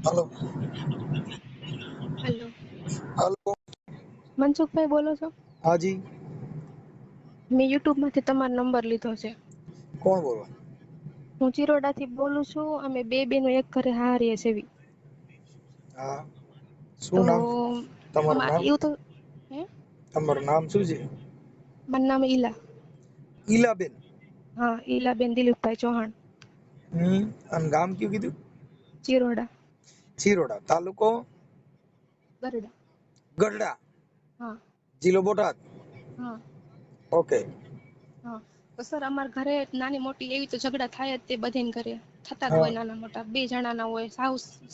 Hello. Hello, hello. Mansukhbhai બોલો છો? હાજી. મેં યુટ્યુબમાંથી તમારો નંબર લીધો છે. કોણ બોલો? હું ચિરોડાથી બોલું છું. અમે બે બેનો એક ઘરે હારીએ છીએ. હા. તો શું નામ તમારું નામ? એવું તો હે તમારું નામ શું છે? મારું નામ ઈલા. ઈલાબેન. હા, ઈલાબેન દિલીપભાઈ ચૌહાણ. અને ગામ કયું કીધું? ચિરોડા. ચિરોડા. તાલુકો? ગરડા. ગઢડા. હા. જિલ્લો બોટાદ. હા. ઓકે. હા, તો સર અમારા ઘરે નાની મોટી એવી તો ઝઘડા થાય જ તે બધીને ઘરે. થતા જ હા. હોય નાના મોટા. બે જણાના હોય,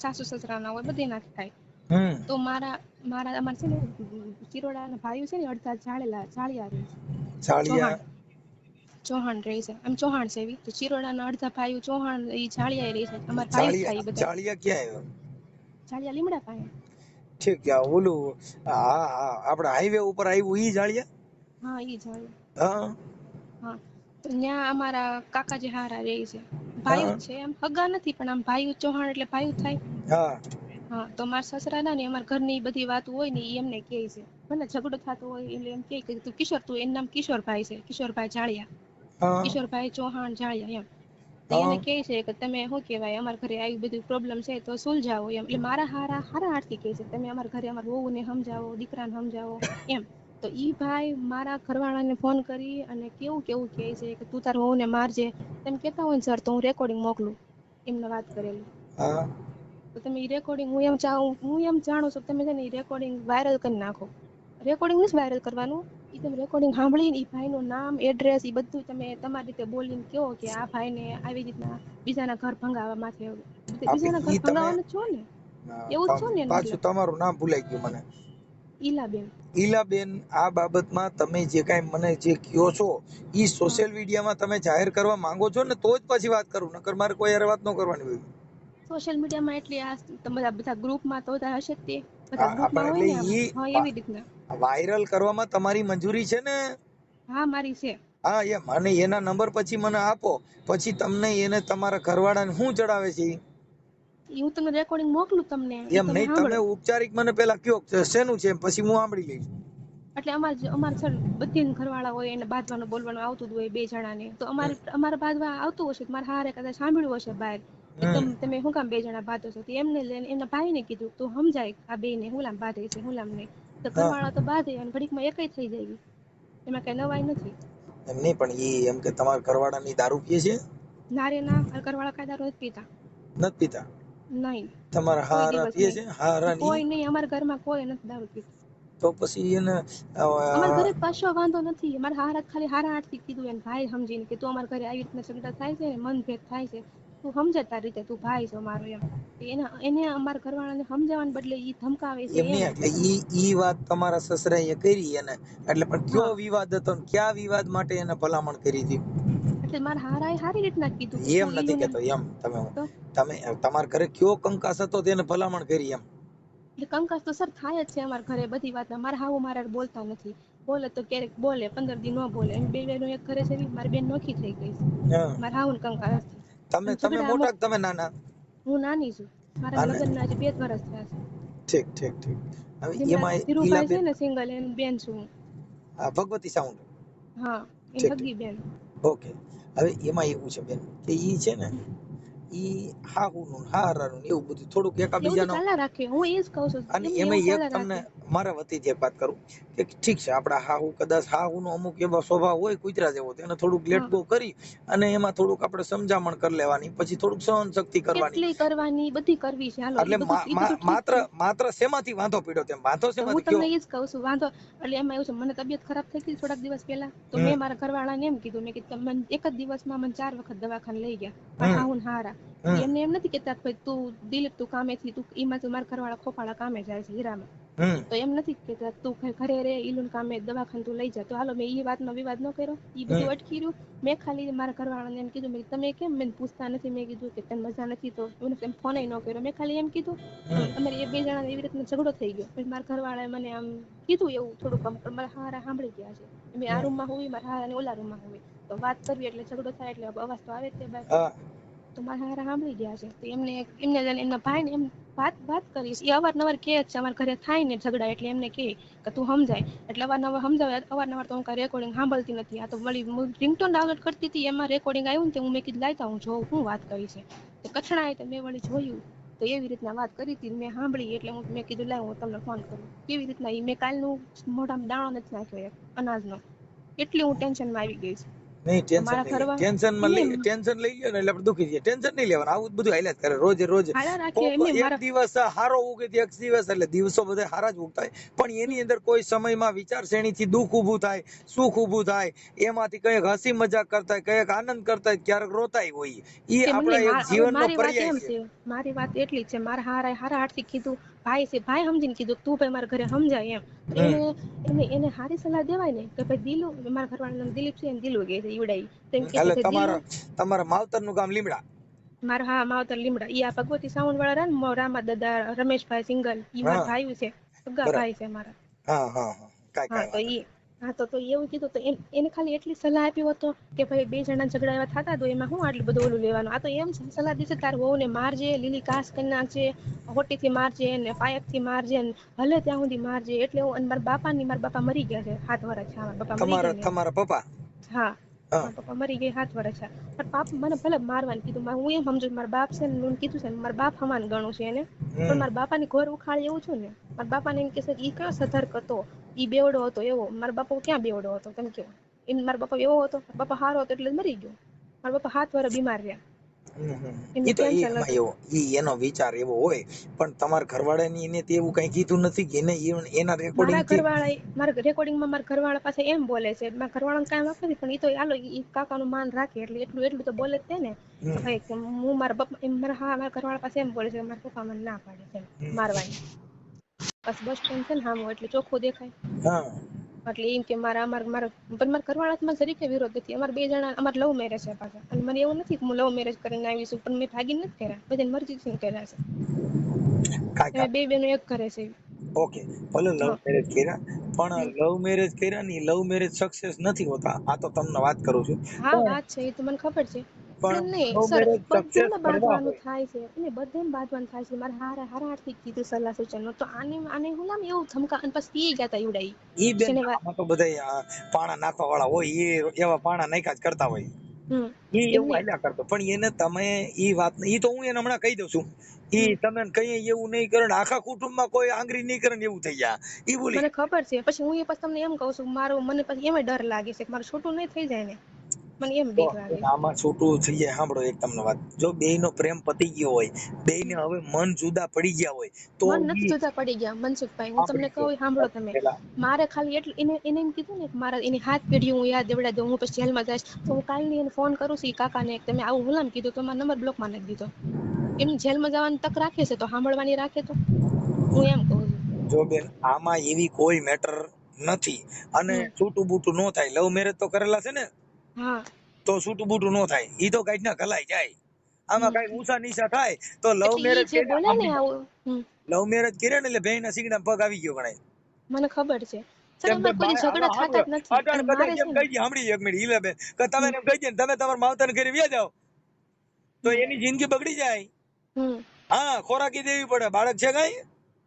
સાસુ સસરાના હોય, બધીના જ થાય. હમ તો અમારે છે ને ચિરોડાના ભાઈઓ છે ને અડધા જાળિયા રહે છે. ચાળિયા. ચૌહાણ રહે છે. આમ ચૌહાણ છે એવી. તો ચિરોડાના અડધા ભાઈઓ ચૌહાણ ઈ જાળિયા રહે છે. અમારા ભાઈ જ થાય ચાળિયા ઈ બધા. ચાળિયા ક્યાં આવ્યો? જાળિયા લીમડા પાસે. ઠીક છે. ઓલું હા હા આપણે હાઈવે ઉપર આવ્યું ઈ જાળિયા? હા, ઈ જાળિયા. હા. હા, તો ત્યાં અમારા કાકાજી હારા રહે છે. ભાઈ હા જ છે એમ હગા નથી પણ આમ ભાઈ ચૌહાણ એટલે ભાઈ થાય. હા. હા, તો મારા સસરા ના ને અમારા ઘરની બધી વાત હોય ને ઈ એમને કહે છે. ભલે ઝઘડો થતો હોય એટલે એમ કે તું કિશોર, તું એનું નામ કિશોરભાઈ છે. કિશોરભાઈ જાળિયા. હા કિશોરભાઈ ચૌહાણ જાળિયા એમ. તો હા એને કહે છે કે તમે શું કહેવાય અમારા ઘરે આવી બધું પ્રોબ્લેમ છે તો સુલઝાવો એમ. એટલે મારા હારા હારથી કહે છે તમે અમારા ઘરે અમારા વહુને સમજાવો, દીકરાને સમજાવો એમ. તો ઈ ભાઈ મારા ઘરવાળાને ફોન કરી અને કેવું કહે છે કે તું તાર વહુને મારજે. તેમ કહેતા હોય ને સર તો હું રેકોર્ડિંગ મોકલું. એમને વાત કરેલી. હા. તો તમે ઈ રેકોર્ડિંગ હું એમ જાણું છું તમે છે ને ઈ રેકોર્ડિંગ વાયરલ કરી નાખો. રેકોર્ડિંગ નથી વાયરલ કરવાનું. ઈ તમે રેકોર્ડિંગ સાંભળીને ઈ ભાઈનું નામ, એડ્રેસ ઈ બધું તમે તમારી રીતે બોલીને કહો કે આ ભાઈને આવી રીતના બીજાના ઘર ભંગાવા માથે આપે બીજાના ઘર ઈ તમે ભંગાવાનું છો ને એવું જ છો ને એનો પાછું મતલબ. તમારું નામ ભૂલાઈ ગયું મને. ઈલાબેન. ઈલાબેન, આ બાબતમાં તમે જે કાંઈ મને જે કહો છો ઈ હા, સોશિયલ મીડિયામાં તમે જાહેર કરવા માંગો છો ને તો જ પછી વાત કરું, નકર મારે કોઈ હારે વાત ન કરવાની હોય. સોશિયલ મીડિયામાં એટલે આ બધા ગ્રુપમાં તો હશે જ તે. બધા પણ ગ્રુપમાં હોય એટલે ને આમાં. ઈ હા, એવી રીતના. વાયરલ કરવામાં તમારી મંજૂરી છે ને? હા, મારી છે. હા એમ. અને એના નંબર પછી મને આપો. પછી તમને એને તમારા ઘરવાળાને શું ચડાવે છે ઈ? હું તમને રેકોર્ડિંગ મોકલું તમને ઈ એમ તમે નહીં, તમે સાંભળો. ઉપચારિક મને પેલા કયો શેનું છે પછી હું સાંભળી લઈશ. એટલે અમારે સર બધી ઘરવાળા હોય એને બાંધવાનું બોલવાનું આવતું જ હોય બે જણાને. તો અમારે બાંધવા આવતું હશે મારા હારે કદાચ સાંભળ્યું હશે બહાર કે હમ તમે શું કામ બે જણા બાંધો છો. એમને લઈને એમના ભાઈને કીધું તું સમજાય આ બેને હું કામ બાંધે છે હું કામ નહીં. તો હા ઘરવાળા તો બાંધે અને ઘડીકમાં એકય થઈ જાય. એમાં કઈ નવાઈ નથી. એમ નહીં, પણ ઈ એમ કે તમારા ઘરવાળાની દારૂ પીએ છે? ના રે ના, મારા ઘરવાળા કાંઈ દારૂ નથી પીતા. નથી પીતા? નહીં, તમારા કોઈ હારા દિવસ પીએ નહીં. છે? હારા ની? કોઈ નહીં, અમારા ઘરમાં કોઈ નથી દારૂ પીતું. તો પછી એને અમારા ઘરે કશો વાંધો નથી. મારા હારા ખાલી હારાહારથી કીધું એને ભાઈ સમજીને કે તું અમારા ઘરે આવી રીતના ઝઘડા થાય છે ને મનભેદ થાય છે. તું સમજે તારી રીતે, તું ભાઈ છો મારો એમ. એને અમારા ઘરવાળાને સમજાવવાને બદલે ઈ ધમકાવે છે એમ નહીં, કે એટલે તમે ઈ વાત તમારા સસરાએ કરી એને, એટલે પણ કયો હા વિવાદ હતો ને કયા વિવાદ માટે એને ભલામણ કરી હતી? એટલે મારા હારાએ સારી રીતના કીધું કે એમ તું નથી ઈલુને કેતો. એમ તમે તો તમે તમારા ઘરે કયો કંકાસ હતો તેને ભલામણ કરી એમ? એટલે કંકાસ તો સર થાય જ છે અમારા ઘરે બધી વાતમાં. મારા હાહુ મારા હારે બોલતા નથી. બોલે તો ક્યારેક બોલે, 15 દી ન બોલે. એમ બે બેનો એક ઘરે છે. મારી બેન નોખી થઈ ગઈ છે. હા. મારા હાહુને કંકાસ છે. તમે ઝઘડા અમુક મોટા કે તમે નાના? હું નાની છું. મારા અને લગ્નના હજી 2 જ વર્ષ થયા છે. ઠીક ઠીક ઠીક. હવે જેમલા એમાં ધીરુભાઈ છે ઈલાબેન ને સિંગલ એની બેન છું હું. ભગવતી સાઉન્ડ. હા, એની ઠીક ઠીક. હગી બેન. ઓકે. હવે એમાં એવું છે બેન કે ઈ છે ને ઈ હાહુનું હાહરાનું એવું બધું થોડુંક એવું તો એકાબીજાનો. ચાલ્યા રાખે. હું એ જ કહું છું. અને એમને એવું એમાં એક ચાલ્યા તમને રાખે. મારા વતીથી એક વાત કરું કે ઠીક છે, આપણા હાહુ કદાચ હાહુનો અમુક એવો સ્વભાવ હોય કૂતરા જેવો, તેને થોડુંક લેટ હા, ગો કરી અને એમાં થોડુંક આપણે સમજામણ કરી લેવાની, પછી થોડુંક સહન શક્તિ કરવાની. કેટલી કરવાની બધી કરવી છે. હાલો એટલે ઈ બધું ઠીક માત્ર છે. માત્ર શેમાંથી વાંધો પડ્યો તેમ વાંધો તો હું શેમાંથી કયો? તમને એ જ કહું છું વાંધો એટલે એમાં એવું છે મને તબિયત ખરાબ થઈ ગઈ થોડાક દિવસ પહેલા તો હમ મેં મારા ઘરવાળાને એમ કીધું મેં કીધું મને એક જ દિવસમાં મને 4 વખત દવાખાને લઈ ગયા. મારા હમ હાહુ ને હાહરા. હમ એમને એમ નથી કેતા તું દિલીપ તું કામેથી તું એમાં તો મારા ઘરવાળા ખોપાળા કામે જાય છે હીરામાં. હમ તો એમ નથી કેતા તું ઘરે રે ઈલુન કામે દવાખાને તું લઈ જા. તો હાલો મેં ઈ વાતમાં વિવાદ ન કર્યો. ઈ હમ બધું અટકી રહ્યું. મેં ખાલી મારા ઘરવાળાને એમ કીધું તમે કેમ મને પૂછતા નથી. મેં કીધું કે તને મજા નથી તો એમ ફોન ન કર્યો. મેં ખાલી એમ કીધું તો હમ અમારી એ બે જણા એવી રીતનો ઝઘડો થઈ ગયો. પછી મારા ઘરવાળાએ મને આમ કીધું એવું થોડુંક આમ મારા હાહરા સાંભળી ગયા છે. મેં આ હમ રૂમમાં હોવી મારા હાહરાને ઓલા રૂમમાં હોવી. તો વાત કરવી એટલે ઝઘડો થાય એટલે અવાજ તો આવે જ તે બહાર. હા તો મારા હારા સાંભળી ગયા છે. તો એમને એમના ભાઈને એમ વાત કરીશ. એ અવારનવાર કહે છે અમારા ઘરે થાય ને ઝઘડા એટલે એમને કહે કે તું સમજાય. એટલે અવારનવાર સમજાવે. અવારનવાર તો હું કાંઈ રેકોર્ડિંગ સાંભળતી નથી. આ તો વળી રિંગટોન ડાઉનલોડ કરતી હતી, એમાં રેકોર્ડિંગ આવ્યું ને, હું મેં કીધું લાવતા હું જોઉં શું વાત કરી છે. તો કઠણાય તો મેં વળી જોયું, તો એવી રીતના વાત કરી હતી. મેં સાંભળી એટલે મેં કીધું લાવ હું તમને ફોન કરું. કેવી રીતના મેં કાલનું મોઢામાં દાણો નથી નાખ્યો એક અનાજનો, એટલી હું ટેન્શનમાં આવી ગઈ છું. નહીં ટેન્શન મારા નહીં લે. ઘરવા ટેન્શન લઈ લ્યો ને એટલે આપણે દુખી જઈએ. ટેન્શન નહીં લેવાનું. આવું જ બધું હાલ્યા જ કરે રોજ હાલા રાખીએ એમને એક મારા દિવસ હારો ઉગે એક દિવસ એટલે દિવસો બધા હારા જ ઉગતા હોય. પણ એની અંદર કોઈ સમયમાં વિચારશ્રેણીથી દુઃખ ઊભું થાય, સુખ ઊભું થાય, એમાંથી કંઈક હસી મજાક કરતા હોય, કંઈક આનંદ કરતા હોય, ક્યારેક રોતાય હોય. એ આપણા એક જીવનનો પર્યાય છે. મારી વાત એટલી જ છે, મારા હારા હારથી કીધું, ભાઈ છે, ભાઈ સમજીને કીધું તું ભાઈ મારા ઘરે સમજાય એમ. એને હારી સલાહ દેવાય ને કે ભાઈ દિલુ, મારા ઘરવાળાનું નામ દિલીપ છે ને, દિલુ કહે છે ઈવડાઈ. તેમ કે એટલે દિલુ તમારા માવતરનું ગામ લીમડા? મારા હા માવતર લીમડા. ઈ આ ભગવતી સાઉન્ડ વાળા ને રામા દાદા રમેશભાઈ સિંગલ, ઈ મારા ભાઈ છે, સગા ભાઈ છે મારા. હા તો ઈ તો એવું કીધું. તો એને ખાલી એટલી સલાહ આપ્યો હતો કે ભાઈ બે જણા ઝઘડા એવા થતા તો એમાં હું આટલું બધું ઓલું લેવાનું. આ તો એમ સલાહ દીધી તાર વહુને મારજે, લીલી કાસ કરી નાખજે, હોટીથી મારજે ને પાયકથી મારજે ને ભલે ત્યાં સુધી મારજે. એટલે હું, અને મારા બાપા મરી ગયા છે 7 વર્ષ થયા. મારા બાપા મરી ગયા. તમારા પપ્પા? હા, મારા પપ્પા મરી ગયા 7 વર્ષ થયા. મારા બાપ મને ભલે મારવાનું કીધું, હું એમ સમજુ મારા બાપ છે ને, હું કીધું છે ને મારા બાપ સમાન ગણું છે એને, પણ મારા બાપાની ઘર ઉખાડી એવું છું ને. મારા બાપાને એમ કહેશે ઈ કયો સધર્ક હતો, ઈ બેવડો હતો એવો. મારા બાપા ક્યાં બેવડો હતો તમે કહો? મારા બાપા એવો હતો, બાપા સારો હતો એટલે મરી ગયો. મારા બાપા 7 વર્ષ બીમાર રહ્યા. એનો વિચાર એવો હોય, પણ તમારા ઘરવાળાની એને એવું કઈ કીધું નથી કે એના મારા રેકોર્ડિંગમાં મારા ઘરવાળા પાસે એમ બોલે છે. મારા ઘરવાળાને કાંઈ વાંક નથી, પણ ઈ તો હાલો ઈ કાકાનું માન રાખે એટલે એટલું તો બોલે જ ને. ભાઈ હું મારા બાપા મારા ઘરવાળા પાસે એમ બોલે છે કે મારા પપ્પા મને ના પાડે છે મારવાની. બસ સ્ટેન્ડ છે ને સામું, એટલે ચોખ્ખું દેખાય. એટલે એમ કે મારા ઘરવાળામાં જરીકે વિરોધ નથી. અમારા 2 જણા અમારા લવ મેરેજ છે પાછા. અને મને એવું નથી કે હું લવ મેરેજ કરીને આવીશું, પણ મેં ભાગીને નથી કર્યા, બધાની મરજીથી કર્યા છે. અમે 2 બહેનો એક ઘરે છે. ઓકે, ભલે લવ મેરેજ કર્યા, પણ લવ મેરેજ કર્યા ને લવ મેરેજ સક્સેસ નથી હોતા. આ તો તમને વાત કરું છું. હા વાત છે, એ તો મને ખબર છે. પણ નહીં સર, બધેને બાંધવાનું થાય છે. એટલે બધેને બાંધવાનું થાય છે. મારે હારાથી કીધું સલાહ સૂચન. તો આને હું લામ એવું ધમકા, અને પછી એ ગયા તા ઈવડાઈ. ઈ બેન આમાં તો બધા પાણા નાખવા વાળા હોય, એ એવા પાણા નાખ્યા જ કરતા હોય. ઈ એવું હાલ્યા કરતો. પણ એને તમે ઈ વાત, ઈ તો હું એને હમણાં કહી દઉં છું. ઈ તમે કઈ એવું નહીં કરે ને આખા કુટુંબમાં કોઈ આંગળી નહીં કરે ને એવું થઈ જાય. ઈ બોલી મને ખબર છે. પછી હું તમને એમ કહું છું, મને પછી એમ ડર લાગે છે કે મારું છોટું નહીં થઈ જાય ને, મને એમ બીક લાગે છે. આમાં છોટું થઈ જાય. સાંભળો એક તમને વાત, જો બેયનો પ્રેમ પતી ગયો હોય, બેયને હવે મન જુદા પડી ગયા હોય, તો મન નથી જુદા પડી ગયા મનસુખભાઈ. હું તમને કહું, સાંભળો તમે. મારે ખાલી એટલું એને એમ કીધું ને, મારા એની 7 પેઢી હું યાદ દેવડા દઉં, હું પછી જેલમાં જઈશ. તો હું કાલની એને ફોન કરું છું કાકાને, તમે આવું હુલામ કીધું તો મારો નંબર બ્લોકમાં નાખી દીધો. એમ જેલમાં જવાની તક રાખે છે તો સાંભળવાની રાખે. તો હું એમ કહું છું, જો બેન આમાં એવી કોઈ મેટર નથી. અને છૂટું બૂટું નો થાય. લવ મેરેજ તો કરેલા છે ને, હા, તો છૂટું બૂટું નો થાય. ઈ તો કઈ ના ગલાઈ જાય. આમાં કઈ ઊંચા નીચા થાય તો લવ મેરેજ લવ મેરેજ કર્યા ને એટલે બેયના સિંગડા પગ આવી ગયો ગણાય. મને ખબર છે. તમે તમારા માવતર ઘરે વ્યા જાવ તો એની જિંદગી બગડી જાય. હા, ખોરાકી દેવી પડે. બાળક છે કઈ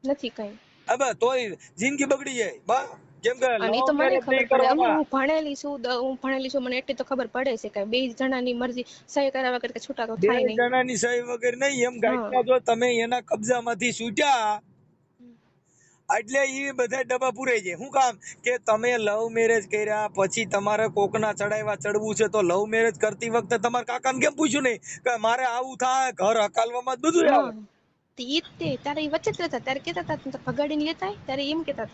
નથી કઈ, હવે તોય જિંદગી બગડી જાય. બા જેમ કે હું ભણેલી છું, મને એટલી તો ખબર પડે છે કે 2 જણાની મરજી સહી કર્યા વગર કે છૂટા તો થાય નહીં. 2 જણાની સહી વગર નહીં. એમ ગાઈડમાં જો તમે એના કબજામાંથી છૂટ્યા એટલે એ બધા ડબ્બા પૂરાઈ જાય. શું કામ કે તમે લવ મેરેજ કર્યા પછી તમારે કોકના ચડાવ્યા ચડવું છે, તો લવ મેરેજ કરતી વખતે તમારા કાકાને કેમ પૂછ્યું નહીં કે મારે આવું થાય, ઘર હકાલવામાં બધું આવે. ત્યારે એ વચ્ચે રહેતા, ત્યારે કેતા હતા ભગાડીને લેતા, ત્યારે એમ કેતા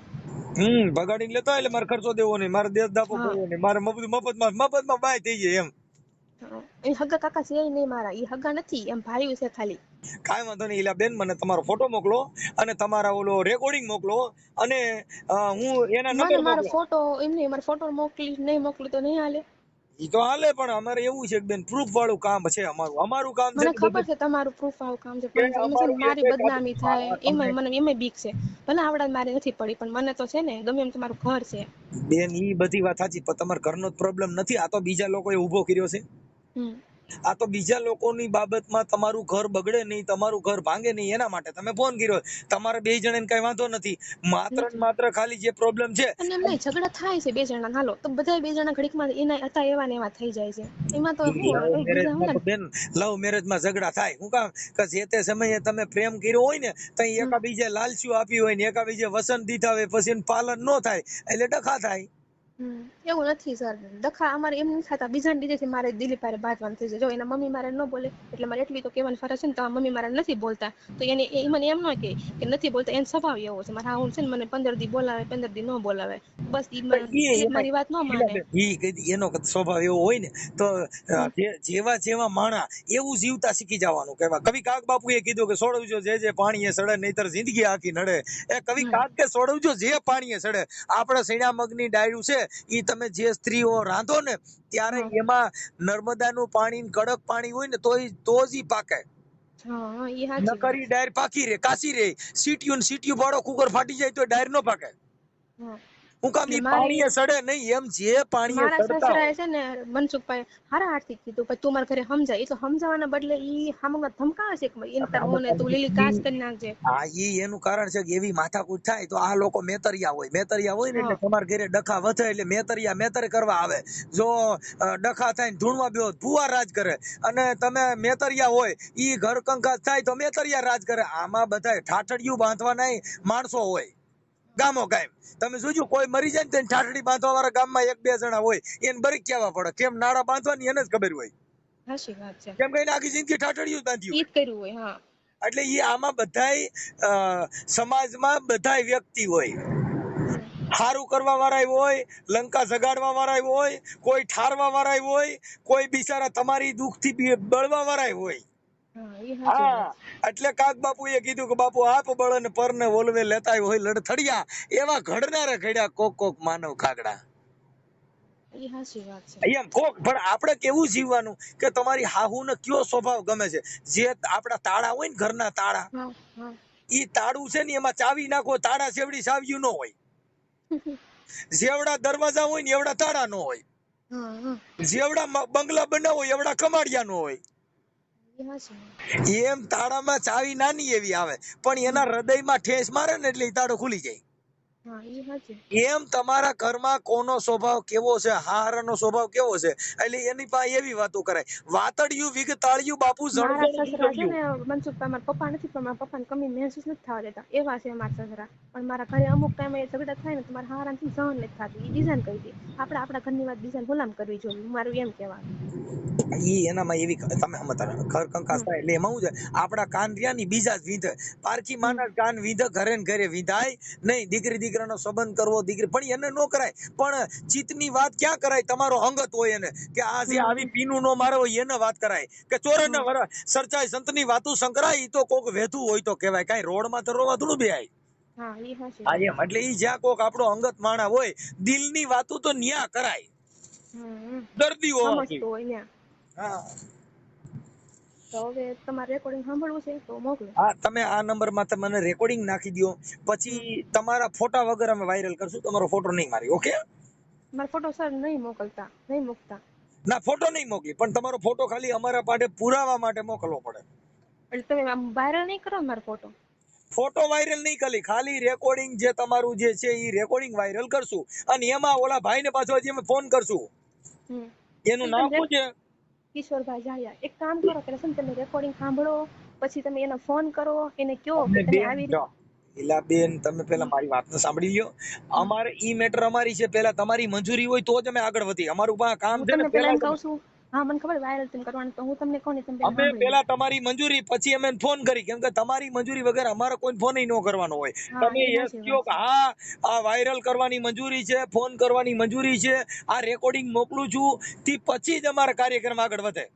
ભગાડીને લેતા એટલે મારે ખર્ચો દેવો નહીં, મારે દેશ દાપો કરવો નહીં, મારે મફતમાં બાય થઈ જાય. એમ એ હગા કાકા છે નહીં મારા, એ હગા નથી, એમ ભાઈ છે ખાલી. કાંઈ વાંધો નહીં. એટલે બેન મને તમારો ફોટો મોકલો અને તમારા ઓલો રેકોર્ડિંગ મોકલો, અને હું એના નંબર મારો ફોટો એમને મારો ફોટો નહીં મોકલું તો નહીં હાલે. ઈ તો હાલે, પણ અમારે એવું છે કે બેન પ્રૂફ વાળું કામ છે. અમારું કામ છે. મને ખબર છે તમારું પ્રૂફ વાળું કામ છે, પણ મારી બદનામી થાય એમાં મને બીક છે. ભલે આવડા મારી નથી પડી, પણ મને તો છે ને, ગમે એમ તમારું ઘર છે. બેન ઈ બધી વાત સાચી, પણ તમારા ઘરનો જ પ્રોબ્લેમ નથી. આ તો બીજા લોકોએ ઊભો કર્યો છે. આ તો બીજા લોકોની બાબતમાં તમારું ઘર બગડે નહીં, તમારું ઘર ભાંગે નહીં એના માટે તમે ફોન કર્યો. તમારે બે જણાને કઈ વાંધો નથી, માત્ર ને માત્ર ખાલી જે પ્રોબ્લેમ છે. અને એમ નહીં, ઝઘડા થાય છે બે જણા, હાલો તો બધા બે જણા ઘડીકમાં એના હતા એવા ને એવા થઈ જાય છે. એમાં તો લવ એક બીજા મેરેજમાં તો બેન, લવ મેરેજમાં ઝઘડા થાય. શું કામ? કે જે તે સમયે તમે પ્રેમ કર્યો હોય ને, તો એકાબીજે લાલચું આપી હોય ને એકાબીજે વસન દીધા હોય, પછી એનું પાલન ન થાય એટલે ડખા થાય. એવું નથી સર, ડખા અમારે એમ નથી થતા. બીજા દીધેથી મારે દિલીપ હારે બાંધવાનું થઈ જાય. જો એના મમ્મી મારે ન બોલે એટલે મારે એટલી તો કહેવાની ફરજ છે ને, તો મમ્મી મારે નથી બોલતા, તો એને એ મને એમ ન કહે કે નથી બોલતા, એને સ્વભાવ એવો છે. મારા હાઉન છે ને મને 15 દી બોલાવે, 15 દી ન બોલાવે, બસ મારી વાત ન માને. એનો સ્વભાવ એવો હોય ને, તો જેવા જેવા માણા એવું જીવતા શીખી જવાનું. કહેવા કવિ કાગ બાપુએ કીધું કે સોડવજો જે પાણીએ સડે, નહીતર જિંદગી આખી નડે. એ કવિ કાગ કે સોડવજો જે પાણીએ સડે. આપણે સૈણા મગની ડાળ્યું છે, ઈ તમે જે સ્ત્રીઓ રાંધો ને ત્યારે એમાં નર્મદાનું પાણી, કડક પાણી હોય ને તો જ ઈ પાકે. નકરી ડાયર પાકી રે, કાચી રે. સીટીયું પાડો, કુકર ફાટી જાય તો ડાયર નો પાકે. હું કામ? ઈ પાણીએ સડે નહીં. એમ જે પાણીએ મારા સડતા સસરાએ છે ને મનસુખભાઈ હારા હાથથી કીધું, પણ તું મારા ઘરે સમજાય. એ તો સમજાવવાના બદલે ઈ હામું ધમકાવે છે કે ઈન તાર હોને તું લીલી કાચ કરી નાખજે. હા, ઈ એનું કારણ છે કે એવી માથાકૂટ થાય તો આ લોકો મેતરિયા હોય ને એટલે તમારા ઘરે ડખા વધે એટલે મેતર કરવા આવે. જો ડખા થાય ને ધૂણવા બેહો ભુવા રાજ કરે, અને તમે મેતરિયા હોય ઈ ઘર કંકાસ થાય તો મેતરિયા રાજ કરે. આમાં બધા ઠાઠડિયું બાંધવાના માણસો હોય ગામો ગામ. તમે જોજો કોઈ મરી જાય ને ઠાઠડી બાંધવા વાળા ગામમાં 1-2 જણા હોય, એને બરી કહેવા પડે કેમ નાડા બાંધવાની એને જ ખબર હોય. હાચી વાત છે. કેમ કે આખી જિંદગી ઠાઠડિયું બાંધ્યું ઈ જ કર્યું હોય. હા, એટલે ઈ આમાં બધાય સમાજમાં બધાય વ્યક્તિ હોય. હારું કરવા વાળા હોય, લંકા જગાડવા વાળા હોય, કોઈ ઠારવા વાળા હોય, કોઈ બિચારા તમારી દુઃખથી બળવા વાળા હોય. હા, એટલે કાગ બાપુએ કીધું કે બાપુ આપ બળ ને પર ને ઓલવે લેતા હોય લડથડિયા, એવા ઘડનારા ઘડ્યા કોક માનવ ખાગડા. એમ કોક. પણ આપણે કેવું જીવવાનું કે તમારી હાહુ ને કયો સ્વભાવ ગમે છે? જે આપડા તાળા હોય ને ઘરના તાળા, ઈ તાળું છે ને એમાં ચાવી નાખો, તાળા સેવડી સાવ્યું ન હોય. જેવડા દરવાજા હોય ને એવડા તાળા ન હોય. જેવડા બંગલા બનાવો એવડા કમાડિયા ન હોય. એમ તાળામાં ચાવી નાની એવી આવે, પણ એના હૃદયમાં ઠેસ મારે ને એટલે તાળો ખુલી જાય. એમ તમારા ઘરમાં કોનો સ્વભાવ કેવો છે, હારાનો સ્વભાવ કેવો છે, એટલે એની પાસે એવી વાતો કરાય. વાતડિયું વિગતાળિયું બાપુ મનસુખભાઈ મારા પપ્પા નથી, પણ મારા પપ્પાને કમી મહેસૂસ નથી થવા દેતા, એવા છે મારા સસરા. પણ મારા ઘરે અમુક ટાઈમે ઝઘડા થાય ને તો મારા હારાથી સહન નથી થતું. એ બીજાને કહી દે. આપણે આપણા ઘરની વાત બીજાને ગુલામ કરવી જોઈએ, મારું એમ કહેવાનું. ઈ એનામાં એવી તમે સમજતા ઘર કંકાસ થાય એટલે એમાં શું છે, આપડા કાન રહ્યા ને બીજા જ વિંધે. પારકી માના કાન વિંધે, ઘરે ને ઘરે વિંધાય નહીં. દીકરી દીકરાનો સંબંધ કરવો, દીકરી પણ એને ન કરાય. પણ ચિત્તની વાત ક્યાં કરાય? તમારો અંગત હોય એને કે આ જે આવી પીનું નો મારે હોય એને વાત કરાય. કે ચોરે ને વરા સરચાઈ સંતની વાતું સંકરાય, ઈ તો કોક વેધું હોય તો કહેવાય. કઈ રોડમાં તો રોવા થોડું બેહાય. હા, એમ એટલે ઈ જ્યાં કોક આપણો અંગત માણા હોય, દિલની વાતું તો ન્યા કરાય. દર્દીઓ હોય. હા, તો હવે તમારે રેકોર્ડિંગ સાંભળવું છે તો મોકલો. હા, તમે આ નંબરમાં મને રેકોર્ડિંગ નાખી દો, પછી તમારા ફોટા વગર અમે વાયરલ કરશું. તમારો ફોટો નહીં મારી. ઓકે? મારો ફોટો સર નહીં મોકલતા, નહીં મૂકતા. ના, ફોટો નહીં મોકલી, પણ તમારો ફોટો ખાલી અમારા પાસે પુરાવા માટે મોકલવો પડે. એટલે તમે આમ વાયરલ નહીં કરો મારો ફોટો? ફોટો વાયરલ નહીં કરી, ખાલી રેકોર્ડિંગ જે તમારું જે છે એ રેકોર્ડિંગ વાયરલ કરશું. અને એમાં ઓલા ભાઈને પાછો હજી અમે ફોન કરશું. એનું નામ શું છે? કિશોરભાઈ જાળિયા. એક કામ કરો, પેલા છે ને તમે રેકોર્ડિંગ સાંભળો, પછી તમે એને ફોન કરો, એને કહો કે તમે આવી લીલાબેન, તમે પેલા મારી વાતને સાંભળી લ્યો. અમારે ઈ મેટર અમારી છે, પેલા તમારી મંજૂરી હોય તો જ અમે આગળ વધી. અમારું કામ છે ને પેલા કહું છું. હા, મને ખબર વાયરલ તેમ કરવાનું, તો હું તમને કહું ને તમે અમે પેલા તમારી મંજૂરી, પછી અમે ફોન કરી. કેમ કે તમારી મંજૂરી વગર અમારે કોઈ ફોન ન કરવાનો હોય. તમે યસ કહો કે હા આ વાયરલ કરવાની મંજૂરી છે, ફોન કરવાની મંજૂરી છે, આ રેકોર્ડિંગ મોકલું છું, તે પછી જ અમારા કાર્યક્રમ આગળ વધે.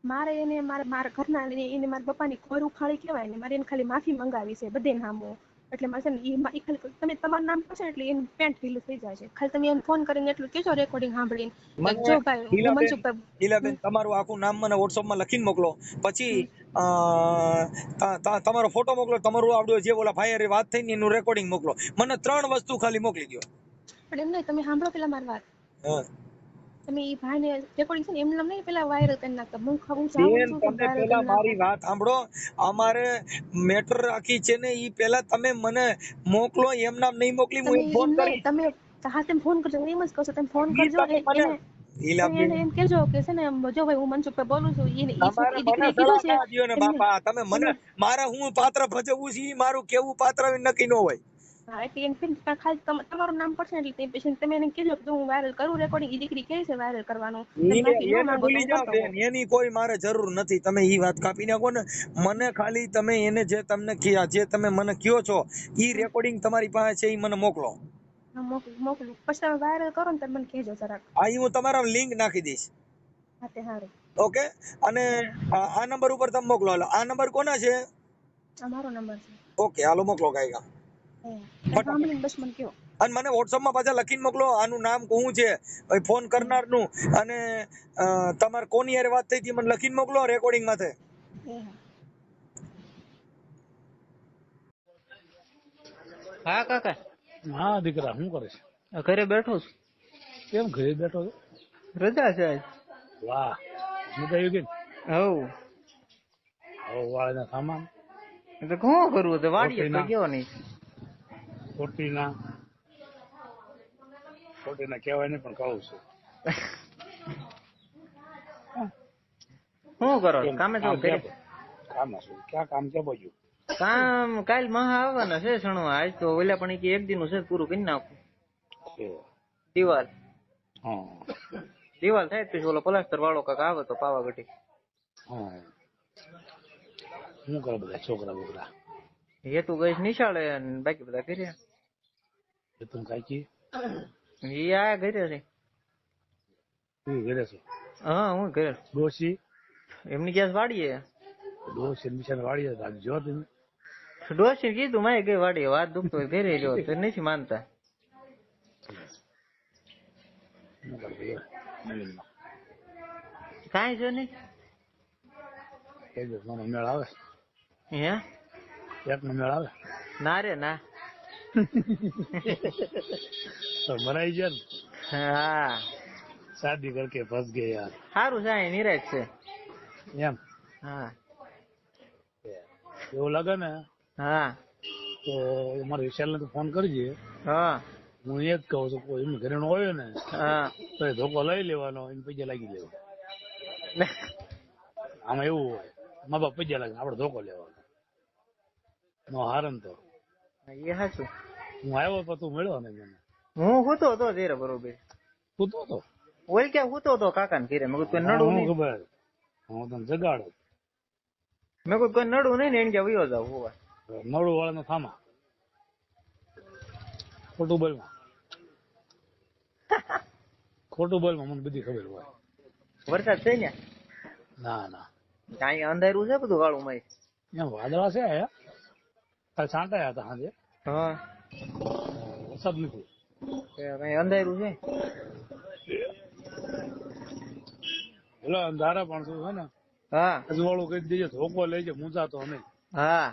મારે એને મારા ઘરના એને મારા પપ્પાની ખોર ઉખાડી કહેવાય ને, મારે એને ખાલી માફી મંગાવી છે બધે નામો. એટલે મારે છે ને એ ખાલી તમે તમારું નામ કહો એટલે એનું પેન્ટ ઢીલું થઈ જાય છે. ખાલી તમે એને ફોન કરીને એટલું કહેજો રેકોર્ડિંગ સાંભળીને. જો ભાઈ હીલાબેન, તમારું આખું નામ મને વોટ્સઅપમાં લખીને મોકલો, પછી તમારો ફોટો મોકલો, તમારું આવડું જે ઓલા ભાઈ વાત થઈ ને એનું રેકોર્ડિંગ મોકલો. મને 3 વસ્તુ ખાલી મોકલી દો. પણ એમ નહીં, તમે સાંભળો પેલા મારી વાત. તમે ઈ ભાઈને રેકોર્ડિંગ છે ને એમને નહીં પેલા વાયરલ કરી નાખતા. હું જાઉં બેન છું તમે વાયરલ પેલા કરી નાખો. મારી વાત સાંભળો. અમારે મેટર રાખી છે ને ઈ પેલા તમે મને મોકલો. એમ નામ નહીં મોકલી, હું તમે એને ફોન એમ નહીં, કરીશ. તમે હા તમે ફોન કરજો, એમ જ કહો છો, તમે ફોન ઈ કરજો. તમે મને એને ઈલા તમે બેન, એને એમ કહેજો કે છે ને જો ભાઈ હું મનસુખભાઈ બોલું છું, એને તમારે ઈ મને દીકરીએ કીધું છે સલાહ દ્યો ને એમને બાપા. તમે મને તમે મારા હું પાત્ર ભજવવું છે ઈ મારું કેવું પાત્ર નક્કી ન હોય. હા એટલે એમ ખાલી તમારું નામ પડશે ને એટલે પછી તમે એને કહેજો કે હું વાયરલ કરું રેકોર્ડિંગ. ઈ દીકરી કહે છે વાયરલ કરવાનું, તમે માફી ન એને માંગો તો ભૂલી હું જાઓ કરતો બેન, હોઉં. એની કોઈ મારે જરૂર નથી. તમે ઈ વાત કાપી નાખો ને. મને ખાલી તમે એને જે તમને જે તમે મને કયો છો ઈ રેકોર્ડિંગ તમારી પાસે છે ઈ મને મોકલો. હા મોકલું. પછી તમે વાયરલ કરો ને તમે મને કહેજો જરાક. આ ઈ હું તમારા લિંક નાખી દઈશ. હા તે સારું. ઓકે. અને આ નંબર ઉપર તમે મોકલો. હાલો, આ નંબર કોના છે? આ મારો નંબર છે. ઓકે હાલો, મોકલો કાંઈ ફટાફટ. સાંભળીને બસ મને કહો. અને મને WhatsApp માં પાછા લખીને મોકલો. આનું નામ શું છે, ફોન કરનારનું, અને તમારે કોની હારે વાત થઈ હતી મને લખીને મોકલો રેકોર્ડિંગ માથે. હા કાકા. હા દીકરા, શું કરે છે? ઘરે બેઠો છું. કેમ ઘરે બેઠો છે? રજા છે આજ. વાહ, મજા આવી ગઈ. હવ હવે વાળના સામાન એટલે શું કરવું તો વાડીએ તો રોટીના. ગયો નહીં. ખોટીના કહેવાય નહીં પણ કહું છું. શું કરો કેમ કામે તો કામ ઘરે ક્યાં કામ શું ક્યાં કામ ક્યાં બાજુ? કામ કાલ મહા આવવાના છે સણવા. આજ તો ઓલા પણ કે એક દિન નું છે પૂરું કરી નાખું. છે. દિવાલ હા દિવાલ થાય પછી ઓલો પ્લાસ્ટર વાળો કાક આવે તો પાવાગઢી. હા, શું કરે બધા છોકરા બોકરા? હેતુ ગઈ નિશાળે અને બાકી બધા ઘરે. તું કાકી ઈ આ ઘરે છે. તું ઘરે છો? હા હું ઘરે. ડોશી એમની ગેસ વાડીએ. ડોશી નિશાન વાળી રાખજો તમે. ડોસી કીધું મારે ગઈ વાડીએ, વાત દુખતો હોય ઘરે રહ્યો તો નથી માનતા. શું કરે બધા નવીનમાં? કાંઈ છે નહીં. એક દિવસ મારો મેળ આવે? હે એક નો મેળ આવે? ના રે ના. તો મરાઈ ગયા ને. હા શાદી કરકે ફસ ગયે યાર. સારું છે અહીં નિરાશ છે. એમ હા એવું લાગે ને હા તો મારા વિશાલને તો ફોન કરજે. હા હું એ જ કહું છું, કોઈ એમ ઘરે નો હોય ને હા તો એ ધોકો લઈ લેવાનો, એને પૈસા લાગી દેવા. આમાં એવું હોય, મા બાપ પૈસા લાગે, આપડે ધોકો લેવાનો. નો હારન તો એ હાચું. હું આવ્યો તો તું મળ્યો ને મને. હું હુતો હતો ત્યારે બરોબર. તું તો હતો. ઓલ ક્યાં હુતો હતો કાકા ને ઘરે. મેં કોઈ નડું હું નહીં. ખબર, હું તને જગાડો. મેં કોઈ નડું નહીં ને એને ક્યાં વયો જાવ હોવા. નવડું વાળા નો થામા ખોટું બોલમાં. ખોટું બોલમાં મને બધી ખબર હોય. વરસાદ છે ને ના ના, અહીંયા અંધારું છે બધું વાળું માં. એમ વાદળા છે આયા, કાલ છાંટાયા હતા સાંજે. હા વરસાદ નથી. કઈ અંધારું છે. પેલો અંધારા પણ શું છે ને, હા અજવાળું કહી દેજે, ધોકો લેજે, મૂંઝાતો નહીં. હા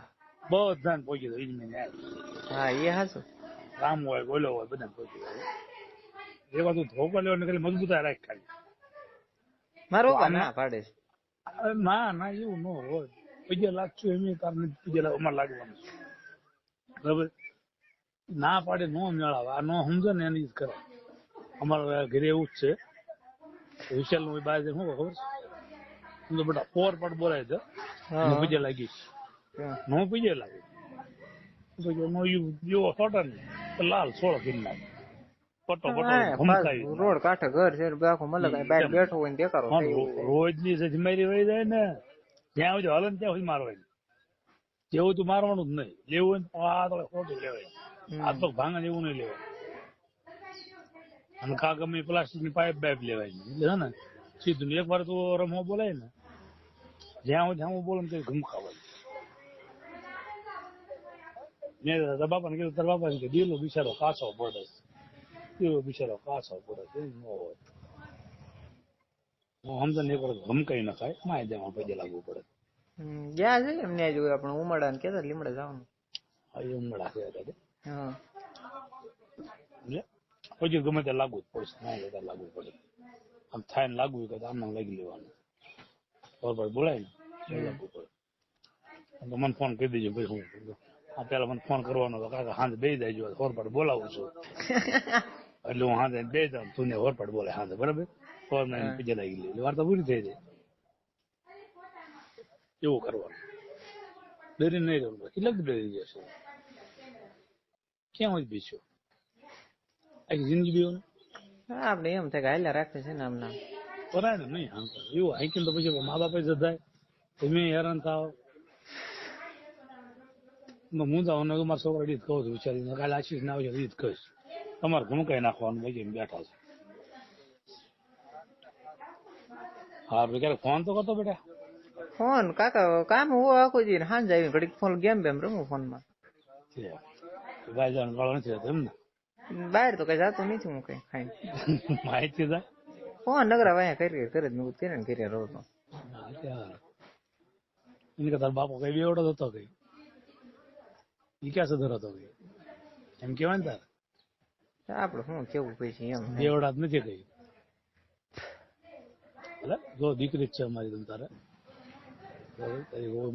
બધાને પહોંચી દો ઈજમેં. હા એ હાચું. રામ હોય બોલો હોય બધાને પહોંચી જાય. એ તું ધોકો લેવો ને ખાલી મજબૂતાઈ રાખ ખાલી. મારો તો ના પાડે છે. અરે ના ના એવું ન હોય. પૈસા લાગશું એમ તારને પૈસા અમારે લાગવાનું છે. બરાબર, ના પાડે નો મેળાવે. આ નો સમજે ને એની જ કરે. અમારા ઘરે એવું જ છે. વિશાલ નું બાર શું ખબર છે, હું તો બેટા પોર પણ બોલાય છે. હા પૈસા લાગીશ નો પૈસા લાગે જેવો સોટા ને લાલ સોળ કરી નાખે. પટો પટો ઘમસાવી રોડ કાંઠે ઘર છે આખું મલક બહાર બેઠો હોય ને દેખાડો રોજ ની સજમારી વહી જાય ને, જ્યાં સુધી હલન ત્યાં સુધી મારવાની. જેવું તું મારવાનું જ નહીં. લેવું હોય આ તો ખોટું લેવાય. આ તો ભાંગા જેવું નહીં લેવાય. અને કા ગમે પ્લાસ્ટિક ની પાઇપ બાઇપ લેવાય એટલે છે ને સીધું. એક વાર તો રમો બોલાય ને, જ્યાં હું બોલું ને ઘમખાવાય. મેં બાપા ને કીધું, તારા બાપા ને દીલો બિચારો કાચો પડે. દીલો બિચારો કાચો પડે એ ન હોય. હું સમજે ને એક વાર ઘમકાઈ ના ખાય, માય દેવા પૈસા લાગવું પડે. ગયા છે એમને જોયું આપણે ઉમરડા ને કેતા લીમડે જવાનું. હા એ ઉમડા છે હા પછી ગમે ત્યાં લાગુ જ પડશે, ના લેતા લાગુ પડે. આમ થાય ને લાગવું કે આમ લાગી લેવાનું બરોબર બોલાય ને લાગવું પડે તો મને ફોન કરી દેજો ભાઈ હું આ પેલા મને ફોન કરવાનો હતો કાકા હાંજે બે જાય હોરપાટ બોલાવું છું એટલે હું હાંજે બે જાઉં તું ને હોરપાટ બોલે હાંજે બરાબર ફોન પીછે લાગી લે એટલે વાર્તા પૂરી થઈ જાય એવું કરવાનું ડરી નહીં રહેવું કેટલાક ડરી જશે ક્યાં હોય બીજો આખી જિંદગી બીઓ આપણે એમ થાય કે હાલ્યા રાખે છે ને આમના કરાય ને નહીં હા એવું હાઈકીને તો પછી મા બાપે જતા તમે હેરાન થાવ હું જાઉં ને મારા છોકરા રીત કહું છું વિચારીને કાલે આશીષ ના આવશે રીત કહીશ તમારે ઘણું કઈ નાખવાનું ભાઈ બેઠા છે હા ક્યારે ફોન તો કરતો બેટા ફોન કાકા કામ હું આખું જઈને સાંજ આવીને ઘડીક ફોન ગેમ બેમ રમું ફોનમાં ભાઈ જવાનું ગાળો નથી રહેતો એમ ને બહાર તો કઈ જાતું નથી હું કઈ ખાઈને માહિતી થાય ફોન નગરા વાયા કરી કરે જ મેં તેને કરી રહો તો એને કે તારો બાપો કઈ બેવડો હતો કઈ એ ક્યાં સુધર હતો કઈ એમ કેવાય ને તારે આપડે શું કેવું કઈ છે એમ બેવડા જ નથી કઈ એટલે જો દીકરી જ છે અમારી તમ તારે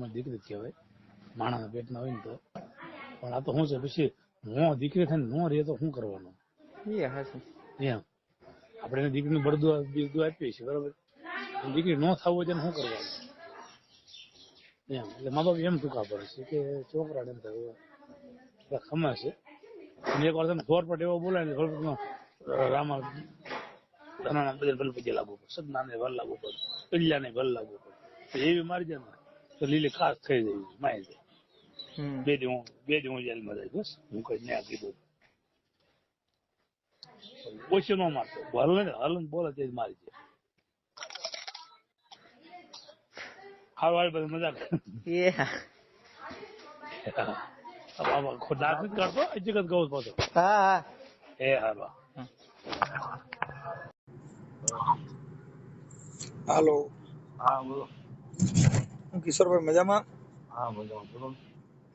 દીકરી જ કહેવાય માણાના પેટના હોય ને તો પણ આ તો શું છે પછી નો દીકરી થઈને નો રહે તો શું કરવાનું એ હાચું એમ આપણે એને દીકરીનું બળદું આપીએ છીએ બરાબર દીકરી નો થવું હોય તેને શું કરવાનું એમ એટલે મા બાપ એમ ટૂંકા પડે છે કે છોકરાને એમ થાય ખમા છે અને એક વાર તમે ફોર પર એવો બોલાય ને રામા ધનાના બધા ભલ પછી લાગવું પડે સદનાને ભલ લાગવું પડે કલ્યાને ભલ લાગવું પડે એવી મારી જાય ને તો લીલી ખાસ થઈ જાય માય જાય બે દી હું જેલમાં જાય બસ હું કઈ ન્યા કીધું ઓછું ન મારતો હલન બોલે તે મારી જાય હારું હાલ બધું મજા દાંત નથી કાઢતો જગત ગૌ પાછો હા એ હારવા હાલો હા બોલો કિશોરભાઈ મજામાં હા મજામાં બોલો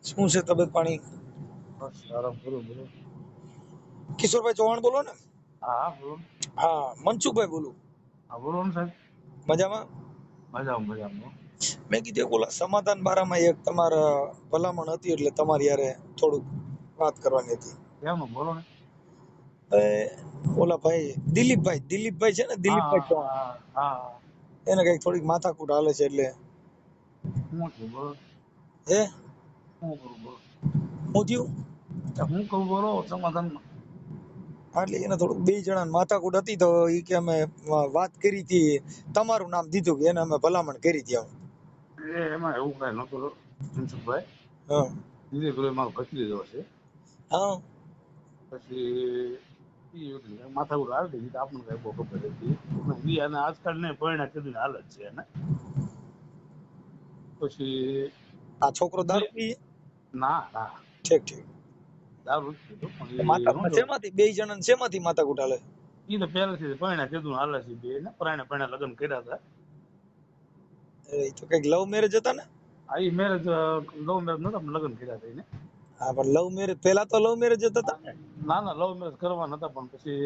શું છે તબિયત પાણી બસ આરામ બોલો બોલો કિશોરભાઈ ચૌહાણ બોલો ને હા બોલો હા મનસુખભાઈ બોલું હા બોલો ને સાહેબ મજામાં મજામાં મેં કીધું ઓલા સમાધાન બારામાં એક તમારા ભલામણ હતી એટલે તમારી યારે થોડુંક વાત કરવાની હતી કેમ બોલો ને ઓલા ભાઈ દિલીપભાઈ છે ને દિલીપભાઈ ચૌહાણ હા એને કઈક થોડીક માથાકૂટ હાલે છે એટલે હું છું બોલો હે શું કરું બોલો હું થયું હું કહું બોલો સમાધાન એટલે એને થોડુંક બે જણા માથાકૂટ હતી તો એ કે અમે વાત કરી હતી તમારું નામ દીધું કે એને અમે ભલામણ કરી હતી એમાં એવું કઈ નતું મનસુખભાઈ હા દિલીપભાઈ મારો ભત્રીજો છે હા પછી માથાકૂટ હાલતી હતી આપણને કઈ બહુ ખબર હતી અને આજકાલ ને પરિણામ કીધું હાલત છે એને પછી આ છોકરો દારૂ પીએ ના ઠીક દારૂ જ પીધો પણ શેમાંથી બે જણા શેમાંથી માથાકૂટ હાલે એ તો પહેલાથી પરિણામ કીધું હાલે છે બે ને પરિણામ લગ્ન કર્યા હતા એ તો કઈક લવ મેરેજ હતા ને આ એ મેરેજ લવ મેરેજ નતા લગ્ન કર્યા હતા એને હા પણ લવ મેરેજ પેલા તો લવ મેરેજ જ હતા ના લવ મેરેજ કરવા નતા પણ પછી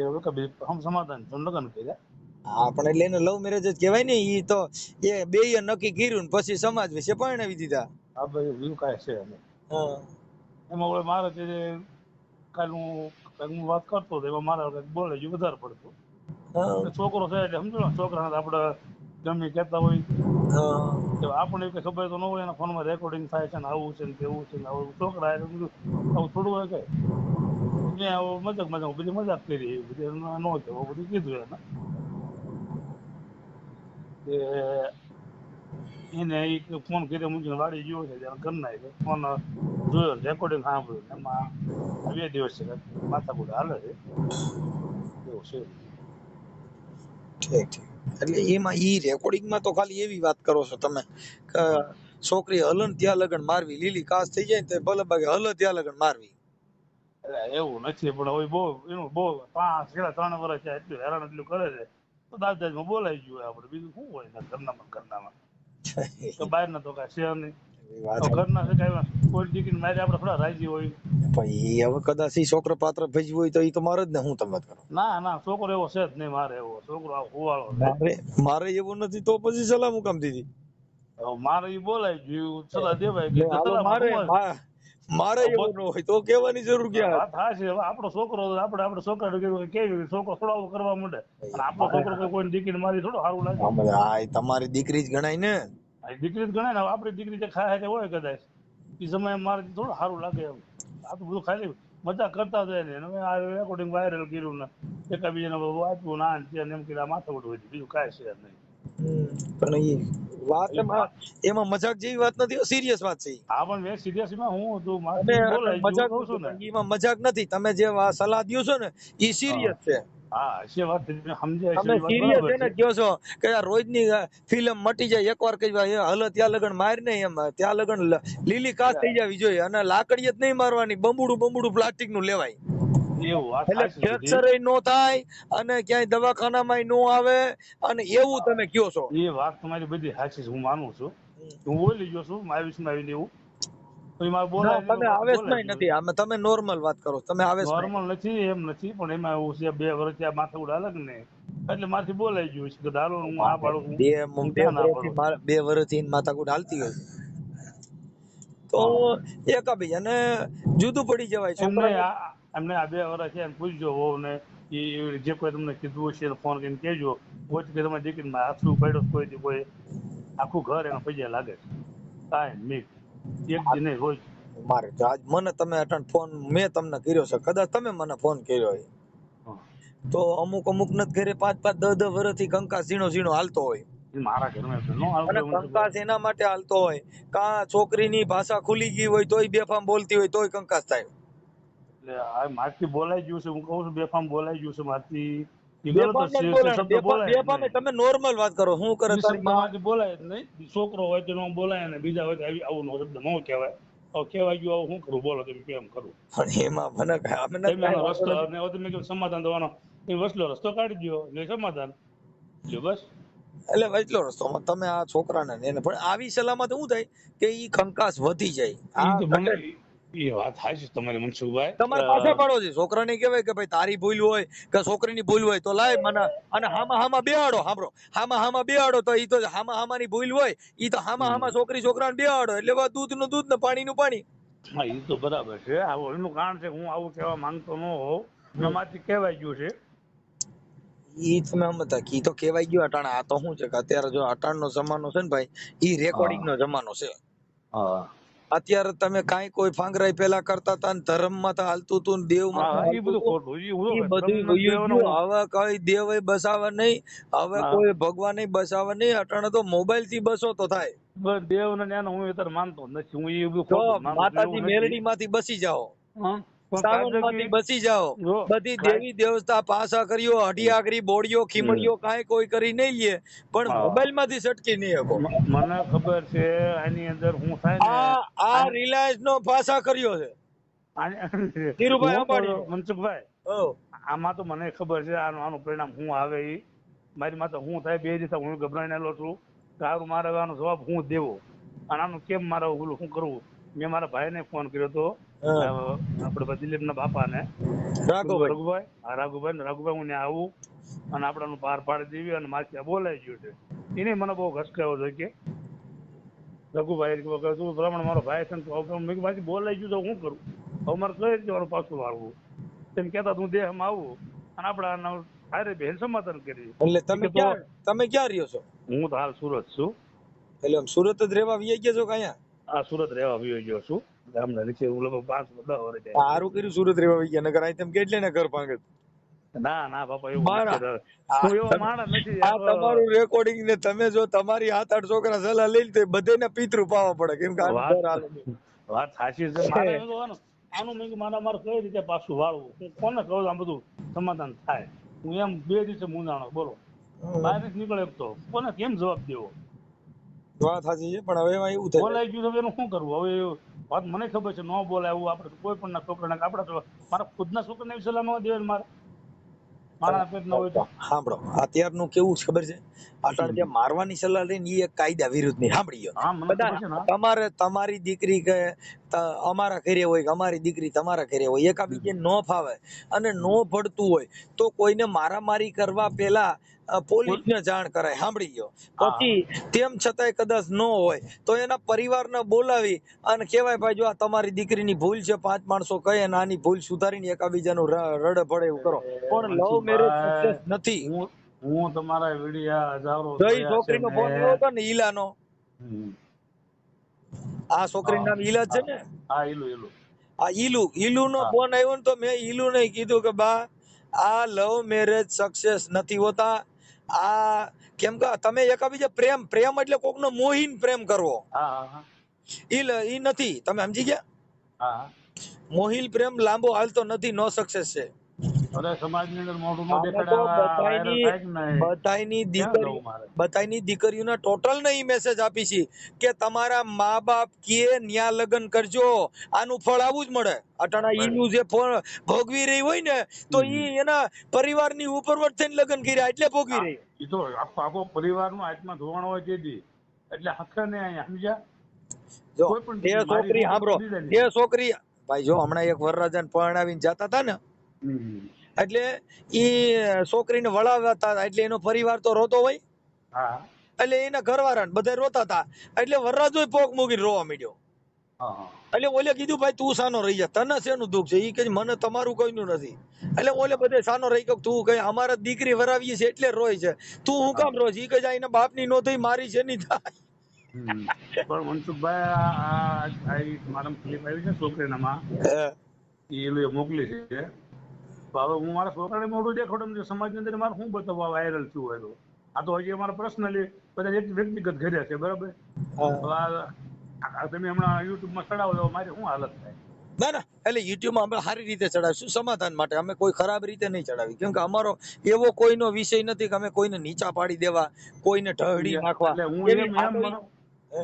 હમ સમાધાન લગ્ન કર્યા હા પણ એટલે એને લવ મેરેજ જ કહેવાય ને ઈ તો એ બેય નક્કી કર્યું ને પછી સમાજ વિશે પરણાવી દીધા આ ભાઈ એવું કાંઈ છે નહીં હા એમાં હવે મારે જે કાલ હું વાત કરતો હતો એમાં મારે બોલે વધારે પડતું હા છોકરો છે એટલે સમજો ને છોકરાને આપણે ગમે કહેતા હોય હા આપણને કઈ ખબર તો ન હોય એના ફોનમાં રેકોર્ડિંગ થાય છે ને આવું છે ને તેવું છે ને આવું છોકરા આવું થોડું હોય કઈ મેં આવું મજાક બધી મજાક કરી બધી ન કહેવું બધું કીધું એને કે એને ફોન કર્યો મૂકીને વાડી ગયો છે ત્યારે ઘરના ફોન જોયો રેકોર્ડિંગ સાંભળ્યું એમાં 2 દિવસ છે માથાકૂટ હાલે છે એવું છે ઠીક એટલે એમાં ઈ રેકોર્ડિંગમાં તો ખાલી એવી વાત કરો છો તમે કે છોકરી હલન ત્યાં લગન મારવી લીલી કાસ થઈ જાય ને તો ભલે બાગે હલ ત્યાં લગન મારવી એવું નથી પણ હવે બહુ એનું બહુ 3 વર્ષ છે એટલું હેરાન એટલું કરે છે તો દાદાજીમાં બોલાઈ ગયું આપણે બીજું શું હોય ઘરનામાં તો બહાર ના તો કાંઈ છે નહીં એ વાત તો ઘરના છે કઈ કોઈ દીકરી મારે આપણે થોડા રાજી હોય. ભાઈ હવે કદાચ ઈ છોકરો પાત્ર ભજવું હોય તો ઈ તો મારે જ ને, હું તમે કરો. ના ના છોકરો એવો છે જ નહીં મારે, એવો છોકરો આ હુવાળો છે. મારે એવું નથી તો પછી સલાહ હું કામ દીધી. હવે મારે ઈ બોલાય ગયું સલાહ દેવાય ને ગઈ તો હાલો સલાહમાં મારે શું હોય? મારે એવું ન હોય તો કહેવાની જરૂર ક્યાં વાત થાય છે. હવે આપણો છોકરો આપણે છોકરા કેવી છોકરો થોડા કરવા માંડે, અને આપણો છોકરો કોઈ દીકરી મારી થોડો સારું લાગે. આ તમારી દીકરી જ ગણાય ને. આ દીકરી જ ગણાય ને. આપણી દીકરી જે ખાય છે હોય કદાચ એ સમયે મારે થોડું સારું લાગે એમ. આ તો બધું ખાલી મજા કરતા જાય ને. હવે આ રેકોર્ડિંગ વાયરલ કર્યું ને એકાબીજાને વાંચવું ના ને એમ કીધા માથાકૂટ હોય, બીજું કાંઈ છે નહીં. પણ એ વાત એમાં મજાક જેવી વાત નથી, સિરિયસ વાત છે. આ પણ મેં સિરિયસમાં હું હતું અને મારે બોલાય મજાક કહું છું ને. એમાં મજાક નથી. તમે જે સલાહ દ્યો છો ને એ સિરિયસ છે. હા છે વાત સમજાય છે, તમે એ વાત સિરિયસ બરાબર એને છે. કહો છો કે આ રોજની ફિલ્મ મટી જાય એકવાર કઈ હલો ત્યાં લગન માર નહીં, એમ ત્યાં લગન લીલી કાચ થઈ જવી જોઈએ, અને લાકડી જ નહીં મારવાની, બંબુડું પ્લાસ્ટિક નું લેવાય. એવું વાત એટલે સાચી બધી. ફ્રેક્ચર નો થાય અને ક્યાંય દવાખાનામાં નો આવે, અને એવું તમે કયો છો. એ વાત તમારી બધી સાચી છે, હું માનું છું. હું બોલી ગયો છું આવીને એવું તો એ મારે ના બોલાય તમે નહીં, આવેશમાં બોલાય નથી, આમાં તમે નોર્મલ વાત કરો, તમે આવેશમાં. નોર્મલ નથી એમ નથી, પણ એમાં એવું છે 2 વર્ષ ત્યાં માથા ઉડ અલગ ને એટલે મારથી બોલાઈ ગયું છે કે દારૂ હું આ પાડું છું, હું બે ક્યાં ના વર્ષથી પાડું. 2 વર્ષથી માથાકૂટ હાલતી હોય તો એકાબીજાને જુદું પડી જવાય. એમને છોકરા એમને આ 2 વર્ષ છે પૂછજો હોવ ને એ જે કોઈ તમને કીધું હશે ફોન કરીને કહેજો. કોઈ કે તમારી દીકરીમાં હાથું પડ્યો કોઈ આખું ઘર એનો પૈયા લાગે છે. કાંઈ મિક્સ એક દી નહીં રોજ. મારે તો આજ મને તમે અટાણ ફોન મેં તમને કર્યો છે, કદાચ તમે મને ફોન કર્યો હોય તો અમુક નથી ઘરે 5-5 10-10 વર્ષથી કંકાસ ઝીણો હાલતો હોય. મારા ઘરમાં ન અને આવતો કંકાસ એના માટે હાલતો હોય કા છોકરીની ભાષા ખુલી ગઈ હોય તોય બેફામ બોલતી હોય તોય કંકાસ થાય. એટલે આ મારથી બોલાઈ ગયું છે, હું કહું છું બેફામ બોલાઈ ગયું છે મારથી. એ ગલત બેફામ જ નથી છે, બોલાય, શબ્દ બોલાય જ બેફામે નહીં. તમે નોર્મલ વાત કરો. શું કરે એ તારી શબ્દ માં? માંથી બોલાય જ નહીં. છોકરો હોય તો ન બોલાય ને બીજા હોય તો આવું શબ્દ ન કહેવાય. તો કહેવાય ગયું આવું શું કરું બોલો તમે કેમ કરું. પણ એમાં મને અમે તમે નથી એનો રસ્તો અને હવે તમે કીધું સમાધાન થવાનો એ વસલો રસ્તો કાઢી દો એટલે સમાધાન જો બસ. એટલે વચલો રસ્તો તમે આ છોકરાને એને પણ આવી સલામત શું થાય કે ઈ કંકાસ વધી જાય. એ આ તો મને એ વાત થાય છે તમારી મનસુખભાઈ. તમારે પાછા પાડો છે. છોકરાને કહેવાય કે ભાઈ તારી ભૂલ હોય કે છોકરીની ભૂલ હોય તો લાય મને, અને હામાં બેહાડો. સાંભળો, હામાં બેહાડો તો ઈ તો હામાની ભૂલ હોય ઈ તો હામાં છોકરાને બેહાડો એટલે દૂધનું દૂધ ને પાણીનું પાણી. હા એ તો બરાબર છે. આવું એનું કારણ છે હું આવું કહેવા માંગતો ન હોઉં અને મારથી કહેવાય ગયું છે. ઈ તમે સમજતા કી તો કહેવાય ગયું અટાણે. આ તો શું છે કે અત્યારે જો અટાણનો જમાનો છે ને ભાઈ, ઈ રેકોર્ડિંગ નો જમાનો છે. હા અત્યારે તમે કાંઈ કોઈ ફાંગરાઈ પેલા કરતા હતા ને ધર્મમાં તો હાલતું હતું ને દેવમાં તો હા એ હાલતું બધું હતું. ખોટું ઈ બધું વયું ગયું. હવે કઈ દેવ બસાવે નહીં, હવે કોઈ ભગવાન બસાવે નહીં. અટાણે તો મોબાઈલ થી બસો તો થાય. દેવ ને જ્ઞાન હું અત્યારે માનતો જ નથી. હું એ બધું જો ખોટું માનું છું. માતાજી એવું નથી. મેલડી માંથી બસી જાઓ, હા પણ સાવન માંથી કાયદેકી બસી જાઓ. જો બધી દેવી દેવતા પાસા કર્યો, હડિયાગરી બોડીઓ ખીમડીઓ કાંઈ કોઈ કરી નહીં લે, પણ હા. મોબાઈલ માંથી સટકી નહીં શકો. મને ખબર છે આની અંદર હું થાય ને આ રિલાયન્સ નો પાસા કર્યો છે ધીરુભાઈ અંબાણી. મનસુખભાઈ આમાં તો મને ખબર છે આનું પરિણામ શું આવે ઈ મારી માથે શું થાય. 2 દિવસ હું ગભરાયેલો છું. તારું મારે આનો જવાબ હું દેવો અને આનું કેમ મારે ઓલું શું કરવું. મેં મારા ભાઈને ફોન કર્યો હતો, આપણે દિલીપના બાપાને, રઘુભાઈ. હા રઘુભાઈ હું ત્યાં આવું અને આપણાનું પાર પાડી દેવી અને મારી ત્યાં બોલાઈ ગયું છે. એને મને બહુ ઘસકાયો છે કે રઘુભાઈ તું ભ્રમણ મારો ભાઈ છે ને મેં મારી બોલાઈ ગયું તો શું કરું. હવે મારે કઈ રીતે મારું પાછું વાળવું. તેમ કહેતા હું દેહમાં આવું અને આપણા હારે બેન સમાધાન કરી. એટલે તમે ક્યાં રહ્યો છો? હું તો હાલ સુરત છું. એટલે સુરત જ રહેવા વી ગયા છો કે અહીંયા? આ સુરત રહેવા વયો ગયો છું. ગામના નીચે હું લગભગ 5-10 વર્ષ સારું કર્યું સુરત રહેવા વી ગયા, નકર અહીં તમે કેટલે ને ઘર ભાંગે. ના બાપા એવું નથી. હું એવો માણસ નથી. આ તમારું રેકોર્ડિંગ ને તમે જો તમારી 7-8 છોકરા સલાહ લઈ તો બધાને પિતૃ પાવા પડે, કેમ કે વાત સાચી છે. મારે આનું મેં મારે કઈ રીતે પાછું વાળવું, હું કોને કહું આમ બધું સમાધાન થાય. હું એમ 2 દિવસે મૂંઝાણો બોલો, બહાર નથી નીકળે તો કોને કેમ જવાબ દેવો. વાત સાચી છે, પણ હવે એમાં એવું થાય બોલાઈ ગયું હવે એનું શું કરવું. હવે વાત મને ખબર છે ન બોલાય એવું આપણે કોઈ પણ ના છોકરાને આપણા મારા ખુદના છોકરાને એવી સલાહ ન દેવાય મારે. મારા પેટ ના હોય તો સાંભળો, અત્યારનું કેવું છે ખબર છે, અટાણે જે મારવાની સલાહ લઈને એ એક કાયદા વિરુદ્ધ ની સાંભળી ગયો. હા મને ખબર છે ને હા. તમારે તમારી દીકરી કે અમારા ઘરે હોય કે અમારી દીકરી તમારા ઘરે હોય, એકાબીજે ન ફાવે અને ન ભળતું હોય તો કોઈને મારામારી કરવા પેલા પોલીસને જાણ કરાય, સાંભળી ગયો. હા. પછી તેમ છતાંય કદાચ ન હોય તો એના પરિવારને બોલાવી અને કહેવાય ભાઈ જો આ તમારી દીકરીની ભૂલ છે, 5 માણસો કહે અને આની ભૂલ સુધારીને એકાબીજાનું રડે ભડે એવું કરો. પણ લવ મેરેજ સક્સેસ નથી. હું તમારા વિડિયા હજારો જો ઈ જોયા છે છોકરીનો ફોન મેં. આવ્યો હતો ને ઈલાનો, હમ. આ છોકરીનું નામ ઈલા છે ને, હા ઈલું આ ઈલુનો હા. ફોન આવ્યો ને તો મેં ઈલુને કીધું કે બા આ લવ મેરેજ સક્સેસ નથી હોતા. આ કેમ કે તમે એકાબીજા પ્રેમ એટલે કોકનો મોહીન પ્રેમ કરવો, હા હા ઈ નથી. તમે સમજી ગયા? હા. મોહિલ પ્રેમ લાંબો હાલતો નથી, નો સક્સેસ છે. અરે સમાજની અંદર મોઢું નો આમાં તો દેખાડે વાયરલ થાય કે નહીં ક્યાં જવું મારે? બધાયની દીકરીઓના ટોટલ ને ઈ મેસેજ આપી છે કે તમારા મા બાપ કે ન્યા લગ્ન કરજો, આનું ફળ આવું જ મળે. અટાણા બરાબર. ઈનું જે ફળ ભોગવી રહી હોય ને તો ઈ એના પરિવારની ઉપરવટ થઈને લગ્ન કર્યા એટલે ભોગવી રહી. એ તો આખો પરિવારનો આત્મા ધોવાણો હોય તેથી એટલે હકે ને અહીંયા સમજ્યા. જો કોઈ પણ તે દીકરી મારી છોકરી દીકરી સાંભળો, દીધા તે નહીં. છોકરી ભાઈ જો હમણાં એક વરરાજાને પરણાવીને જતા હતા ને, એટલે ઈ છોકરીને વળાવતા હતા એટલે એનો પરિવાર તો રોતો હોય, હા એટલે એના ઘરવાળા બધા રોતા હતા એટલે વરરાજો પોક મૂકીને રોવા માંડ્યો. હા એટલે ઓલે કીધું ભાઈ તું સાનો રહી જા, તને શેનું દુઃખ છે? ઈ કે મને તમારું કોઈનું નથી. એટલે ઓલે બધે સાનો રહી ગયો, તું કઈ અમારા દીકરી વરાવીએ છે એટલે રોય છે, તું હું કામ રોય છે? ઈ કે એના બાપની નો થઈ મારી છે ની થાય. પણ મનસુખભાઈ આ મારા ક્લિપ આવી છે છોકરીનામાં એ લોકો મોકલી છે. તો હવે હું મારા છોકરાને મોઢું દેખાડું ને સમાજની અંદર મારે શું બતાવવા વાયરલ થયું હોય તો? આ તો હજી અમારા પર્સનલી બધા વ્યક્તિગત ઘરે છે બરાબર. તમે હમણાં યુટ્યુબમાં ચડાવો તો મારી શું હાલત થાય? ના ના, એટલે યુટ્યુબમાં અમે સારી રીતે ચડાવીશું, સમાધાન માટે. અમે કોઈ ખરાબ રીતે નહીં ચડાવી, કેમ કે અમારો એવો કોઈનો વિષય નથી કે અમે કોઈને નીચા પાડી દેવા, કોઈને ઢળી નાખવા. એટલે હું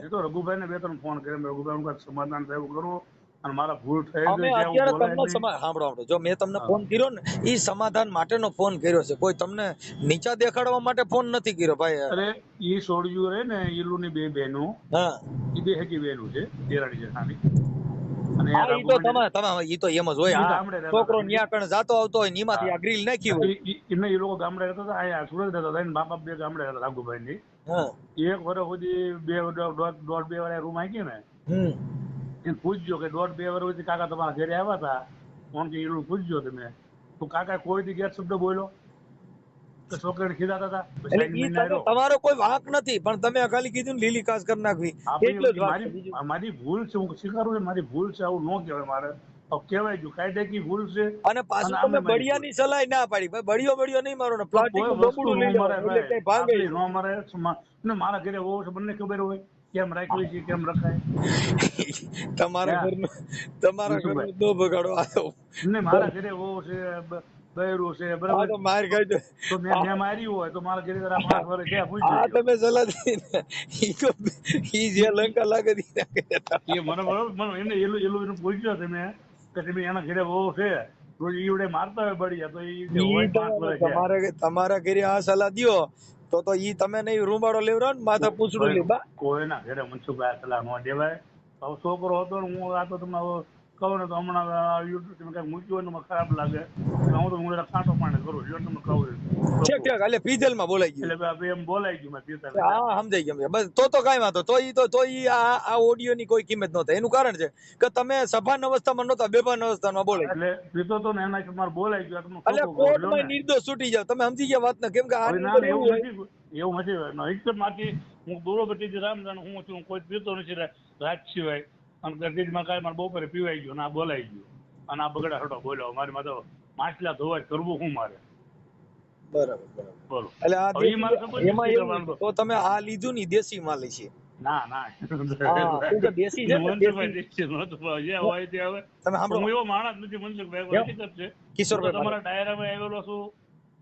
એ તો રઘુભાઈ ને 2-3 ફોન કર્યા, રઘુભાઈ નું સમાધાન થયું કરું અને મારા ભૂલ થઈ અમે ગઈ છે અત્યારે બોલાય તમને નહીં. સાંભળો, જો મેં તમને ફોન કર્યો ને ઈ સમાધાન માટેનો ફોન કર્યો છે, કોઈ તમને નીચા દેખાડવા માટે ફોન નથી કર્યો ભાઈ. અરે ઈ છોડ્યું રે ને ઈલુની 2 બહેનો, હા ઈ 2 હજી બહેનો છે દેરાણી જેઠાણી. અને હા, ઈ તો તમે ઈ તો એમ જ હોય. હા, ગામડે રહેતા છોકરો હતા. ન્યા કણ જાતો આવતો હોય નીમાંથી આ ગ્રીલ નાખી હોય. એમને એ લોકો ગામડે રહેતા હતા, અહીંયા સુરત રહેતા હતા. એના બાપ 2 ગામડે રહેતા રાઘુભાઈ ની. હા 1 વર્ષ સુધી 1.5-2 વાળા રૂમ આવી ને એને પૂછજો કે 1.5-2 વર્ષ સુધી કાકા તમારા ઘરે આવ્યા હતા, કોણ કે ઈલું પૂછજો તમે. તો કાકા કોઈ દી ગેર શબ્દ બોલ્યો કે છોકરાને ખીજાતા હતા? એટલે ઈ તમારો કોઈ વાંક નથી, પણ તમે ખાલી કીધું ને લીલી કાસ કરી નાખવી એટલો જ વાંક છે. મારી ભૂલ છે, હું સ્વીકારું છું મારી ભૂલ છે. આવું ન કહેવાય મારે. કહેવાય ગયું કાયદેકી ભૂલ છે. અને પાછું તમે બળિયાની સલાહ ના પાડી, ભાઈ બળિયો નહીં મારો ને પ્લાસ્ટિક નું બબડું લઈ લો એટલે કઈ ભાંગે ન મારે ને મારા ઘરે હોવો છે બંને ખબર હોય કેમ રાખવી છે કેમ રખાય. તમારા ઘરનું ન બગાડો. આ તો ને મારા ઘરે હોવો છે બૈરું છે બરાબર, તો માર ખાઈ તો મેં મારી હોય તો મારા ઘરે 5 વર્ષ થયા પૂછજો. આ તમે સલાહ દીધી ને ઈ જે લંકા લાગે એ મને બરોબર એને એલું પૂછ્યો તમે કે તમે એના ઘરે હોવો છે રોજ ઈવડે મારતા હોય બળિયા, તો ઈ હોય 5 વર્ષ થયા. તમારા ઘરે આ સલાહ દ્યો તો ઈ તમે નહીં રૂમાડો લેવરો ને માથા પૂછડું લેવા. કોઈના ઘરે મનસુખભાઈ સલાહ ન દેવાય. હવે છોકરો હતો ને હું આ તો તમે કહું ને તો હમણાં યુટ્યુબ તમે કઈ મૂક્યું હોય ને મને ખરાબ લાગે. હું તો હું કાંટો પાણી કરું છું તમને કહું ઠીક ઠીક, એટલે પીધેલ માં બોલાઈ ગયું. એટલે એમ બોલાઈ ગયું મેં પીતા. હા સમજાઈ ગયું. બસ તો કઈ વાંધો, તો ઈ આ ઓડિયો ની કોઈ કિંમત ન થાય. એનું કારણ છે કે તમે સભાન અવસ્થામાં નહોતા, બેભાન અવસ્થામાં બોલાઈ. એટલે પીતો તો ને એના મારે બોલાઈ ગયું. એટલે કોર્ટમાં નિર્દોષ છૂટી જાવ. તમે સમજી ગયા વાત ને? કેમ કે એવું નથી હકીકત માંથી હું દૂરો બધી રામ જાણ હું છું, કોઈ પીતો નથી રાત સિવાય. અને ગરદીમાં કાંઈ મારે બપોરે પીવાઈ ગયો ને આ બોલાઈ ગયું અને આ બગડા હટો બોલ્યો. મારી માં તો માછલા ધોવા કરવું શું મારે? બરાબર બોલો. એટલે આ હવે ઈ મારે ખબર એમાં નથી એવું કરવાનું. તો તમે આ લીધું ની દેશી માલ છે. ના દેશી છે ને, દેશી નહોતું. જે હોય તે હવે તમે સાંભળો હું એવો માણસ નથી મનસુખભાઈ, હકીકત છે. કિશોરભાઈ, તમારા ડાયરામાં આવેલો છું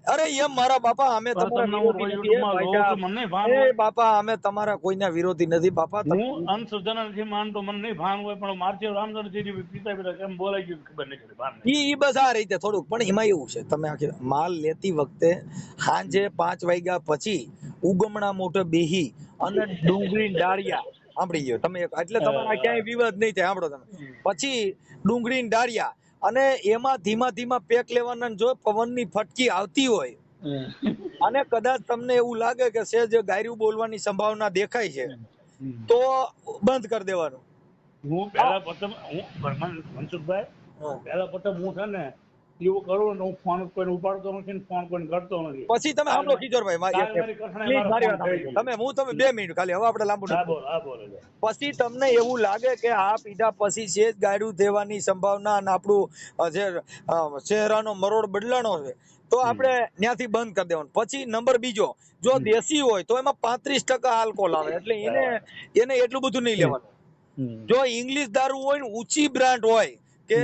અરે એમ મારા બાપા અમે તમારા તમને હું વિરોધી કોઈ નથી. યુટ્યુબમાં જોઉં છું, મને નહીં ભાન એ હોય. બાપા અમે તમારા કોઈના વિરોધી નથી બાપા. હું અંધશ્રદ્ધા નથી માનતો, મને નહીં ભાન હોય, પણ મારથી રામચંદ્રજી પિતા પિતા કેમ બોલાઈ ગયું ખબર નહીં પડી, ભાન નહીં. ઈ બસ આ રીતે થોડુંક પણ એમાં એવું છે, તમે આખી માલ લેતી વખતે સાંજે 5 વાગ્યા પછી ઉગમણા મોઢે બેહી અને ડુંગળી ડાળિયા સાંભળી ગયો તમે, એટલે તમારા ક્યાંય વિવાદ નહીં થાય. સાંભળો તમે, પછી ડુંગળી ડાળિયા અને એમાં ધીમા ધીમા પેક લેવાના. જો પવનની ફટકી આવતી હોય અને કદાચ તમને એવું લાગે કે સેજ ગાયરું બોલવાની સંભાવના દેખાય છે તો બંધ કરી દેવાનું. હું પહેલા પ્રથમ મનસુખભાઈ પહેલા પ્રથમ હું છે ને એવું કરું ને, હું ફોન કોઈને ઉપાડતો નથી ને ફોન કોઈને કરતો નથી. પછી તમે સાંભળો કિશોરભાઈ, તમે 2 મિનિટ ખાલી, હવે આપણે લાંબુ નથી. પછી તમને એવું લાગે કે આ પીધા પછી છે જ ગાયડું દેવાની સંભાવના અને આપણું જે ચહેરાનો મરોડ બદલાનો છે તો આપણે ત્યાંથી બંધ કરી દેવાનું. પછી નંબર બીજો, જો દેશી હોય તો એમાં 35% આલ્કોહોલ આવે, એટલે એને એટલું બધું નહીં લેવાનું. જો ઇંગ્લિશ દારૂ હોય ને ઊંચી બ્રાન્ડ હોય કે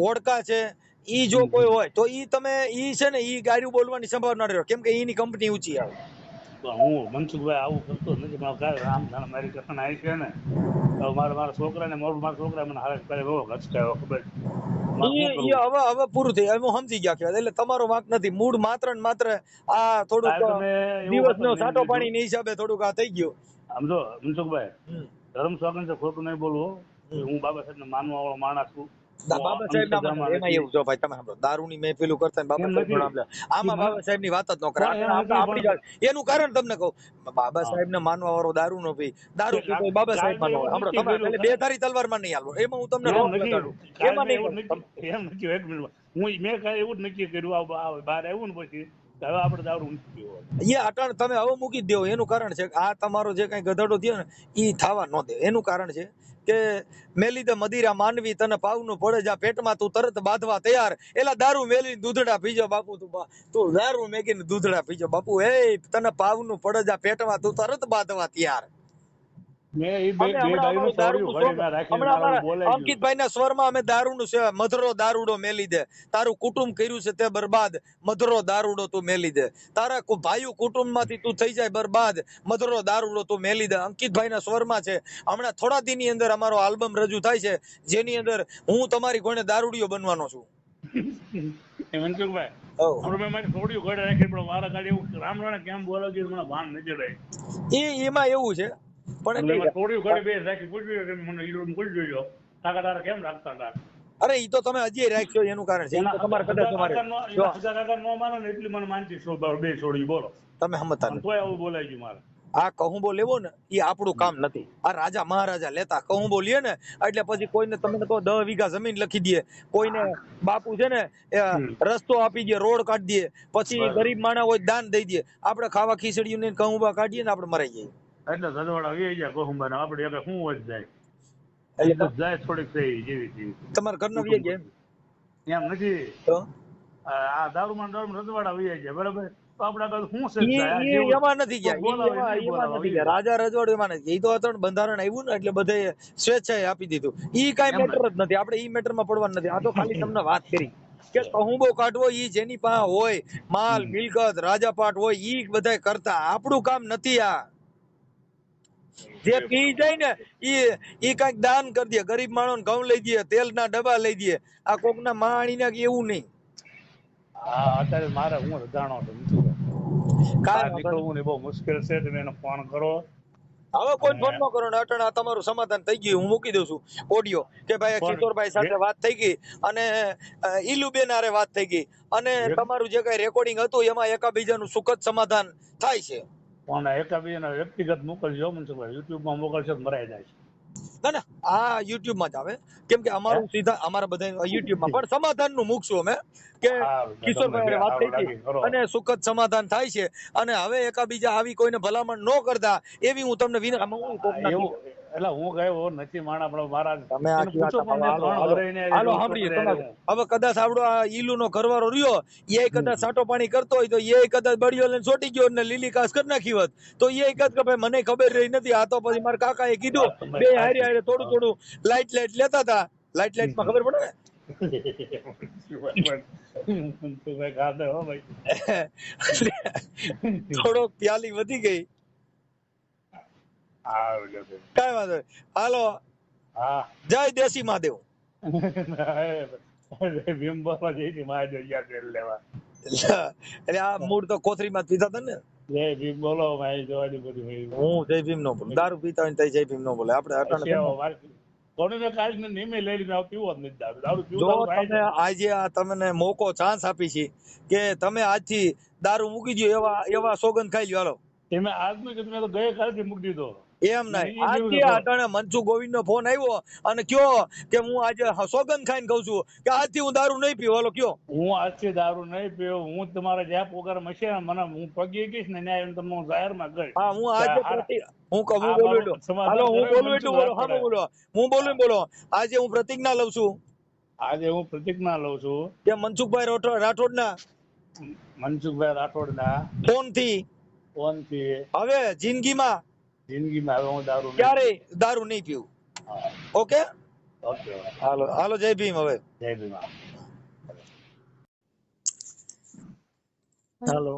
વોડકા છે, ઈ જો કોઈ હોય તો ઈ તમે ઈ છે ને ઈ ગાડી બોલવાની સંભાવના રહે, કેમ કે ઈની કંપની ઊંચી આવે. હું મનસુખભાઈ આવું કરતો જ નથી. રામધાણ મારી કથન આવી છે ને, મારા છોકરાને મારા છોકરા મને હારે કરે એવો ઘસકાયો ખબર. હવે પૂરું થઈ, હવે હું સમજી ગયા કે એટલે તમારો વાંક નથી. મૂળ માત્ર ને માત્ર આ થોડુંક દિવસનો સાટો પાણીની હિસાબે થોડુંક આ થઈ ગયું. સમજો મનસુખભાઈ, ધર્મ સ્વાગત છે, ખોટું નહીં બોલવું. હું બાબા સાહેબ ને માનવા વાળો માણસ છું. બાબા સાહેબ એમાં એવું જો ભાઈ તમે સાંભળો, દારૂની મહેફિલું કરતા બાબા સાહેબ આમાં બાબા સાહેબ ની વાત જ ન કરે. એનું કારણ તમને કહું, બાબા સાહેબ ને માનવા વાળો દારૂ નો પી, દારૂ પીતો બાબા સાહેબ માનવા સાંભળો, તમે બે ધારી તલવાર માં નહીં હાલવો, એમાં હું તમને એમાં નહીં. એમ નથી, એક મિનિટ, હું મેં કઈ એવું જ નક્કી કર્યું બહાર આવ્યું ને પછી હવે આપણે દારૂ નથી પીવો. એ અટાણ તમે હવે મૂકી જ દેવો. એનું કારણ છે આ તમારો જે કઈ ગધેડો થયો ને ઈ થવા ન દે. એનું કારણ છે કે મેલી દે મદિરા માનવી તને પાવનું પડે જા પેટમાં તું તરત બાંધવા તૈયાર, એલા દારૂ મેલી દૂધડા પીજો બાપુ, તું દારૂ મેગીને દૂધડા પીજો બાપુ, એ તને પાવનું પડે જા પેટમાં તું તરત બાંધવા તૈયાર. અંકિતભાઈ ના સ્વરમાં અમે દારૂનું મધરો દારૂડો મેલી દે, તારું કુટુંબ કર્યું છે તે બરબાદ, મધરો દારૂડો તું મેલી દે, તારા ભાઈઓ કુટુંબ માંથી તું થઈ જાય બરબાદ, મધરો દારૂડો તું મેલી દે. અંકિતભાઈ ના સ્વરમાં છે. હમણાં થોડા દી ની અંદર અમારો આલ્બમ રજૂ થાય છે જેની અંદર હું તમારી કોઈને દારૂડિયો બનવાનો છું. એમાં એવું છે પણ અરે ઈ તો તમે હજી રાખશો એનું કારણ છે, તમારે કદાચ તમે સમજતા બોલાય મારે આ કહુંબો લેવો ને એ આપણું કામ નથી. આ રાજા મહારાજા લેતા કહુંબો લે ને એટલે પછી કોઈને તમે કહો 10 વીઘા જમીન લખી દે, કોઈને બાપુ છે ને રસ્તો આપી દે, રોડ કાઢી દે, પછી ગરીબ માણસ હોય દાન દઈ દે. આપણે ખાવા ખીચડીયું ને કહુંબા કાઢીએ ને આપણે મરાઈ જઈએ. એટલે સદવાળા વી જાય કહુંબા ને આપણે એટલે શું હોય જાય, એટલે જાય થોડીક થઈ જેવી તમારા ઘરના વી જાય એમ નથી. તો આ દારૂમાં રજવાડા વી જાય બરાબર, રાજા રજવાડું એમાં નથી. એ તો બંધારણ આવ્યું ને એટલે બધે સ્વેચ્છાએ આપી દીધું. ઈ કઈ મેટર જ નથી, આપણે ઈ મેટર માં પડવાનું નથી. આ તો ખાલી તમને વાત કરી કે કહુંબો કાઢવો ઈ જેની પાસે હોય માલ મિલકત રાજાપાટ હોય ઈ બધા કરતા, આપણું કામ નથી. આ જે પી જાય ને ઈ કઈક દાન કરી દે, ગરીબ માણસો ને ઘઉં લઈ દે, તેલ ના ડબ્બા લઈ દે. આ કોક ના માણી ના એવું નહીં. અત્યારે મારે હું રજાણો નીકળવું ને બહુ મુશ્કેલ છે, તમે એને ફોન કરો. હવે કોઈ ફોન ન કરો ને અટણ તમારું સમાધાન થઈ ગયું. હું મૂકી દઉં છું ઓડિયો કે ભાઈ કિશોરભાઈ સાથે વાત થઈ ગઈ અને ઈલુબેન હારે વાત થઈ ગઈ અને તમારું જે કઈ રેકોર્ડિંગ હતું એમાં એકાબીજાનું સુખદ સમાધાન થાય છે. પણ એકાબીજાના વ્યક્તિગત મોકલજો મનસુખભાઈ, યુટ્યુબ માં મોકલશો મરાઈ જાય છે. ના ના આ યુટ્યુબ માં જ આવે, કેમ કે અમારું સીધા અમારા બધા યુટ્યુબ માં પણ સમાધાન નું મૂકશું અમે કે કિશોરભાઈ વાત થઈ ગઈ અને સુખદ સમાધાન થાય છે. અને હવે એકાબીજા આવી કોઈને ભલામણ ન કરતા એવી હું તમને એટલે હું ગયો નથી માણા પણ મારા તમે હાલો સાંભળીએ. હવે કદાચ આવડો આ ઈલુ નો ઘરવાળો રહ્યો એ કદાચ સાટો પાણી કરતો હોય તો એ કદાચ બળિયો લઈને ચોટી ગયો ને લીલી કાસ કરી નાખી હોત તો એ કદાચ કે ભાઈ મને ખબર રહી નથી. આ તો પછી મારા કાકા એ કીધું બે હારી હારે થોડું થોડું લાઈટ લેતા હતા. લાઈટ માં ખબર પડે ને મનસુખભાઈ ગાધે હો ભાઈ. થોડોક પ્યાલી વધી ગઈ. આવજો ભાઈ. કાંઈ વાંધો નહીં. હાલો, હા. જય દેશી મહાદેવ. ભીમ બાપા જઈ મહાદેવ ગયા તેલ લેવા. એટલે આ મૂળ તો કોથળીમાં જ પીતા હતા ને. જય ભીમ બોલો મારી જોવાની બધું હું જય ભીમ નો બોલું. દારૂ પીતા હોય ને તઈ જય ભીમ નો બોલે. આપણે અટાણે કોને કાલ ને નિમે લઈ લઈને પીવો જ નથી દારૂ. દારૂ જો પીવું તમે આજે આ તમને મોકો ચાન્સ આપી છે કે તમે આજથી દારૂ મૂકી દો, એવા સોગંદ ખાઈ લ્યો. હાલો, તમે આજનું કીધું મેં તો ગયે કાલથી મૂકી દીધો. એમ નહીં. આજથી અટાણે મનસુખ ગોવિંદ નો ફોન આવ્યો અને કયો કે હું આજે સોગંદ ખાઈને કહું છું કે આજથી હું દારૂ નહીં પીવું. હાલો કયો. હું આજથી દારૂ નહીં પીવું. હું તમારા જ્યાં પ્રોગ્રામ હશે ને મને હું પગી ગઈશ ને ત્યાં તમને હું જાહેરમાં ગઈશ. હા, હું આજે હું બોલું એટલું. હાલો, હું બોલું એટલું બોલો. હા, બોલો. હું બોલું બોલો. આજે હું પ્રતિજ્ઞા લઉં છું. આજે હું પ્રતિજ્ઞા લઉં છું કે મનસુખભાઈ રાઠોડ ના મનસુખભાઈ રાઠોડ ના ફોન થી હવે જિંદગીમાં હવે હું દારૂ ક્યારેય દારૂ નહીં પીવું. Okay, okay. હાલો હાલો, જય ભીમ. હવે જય ભીમ. હાલો.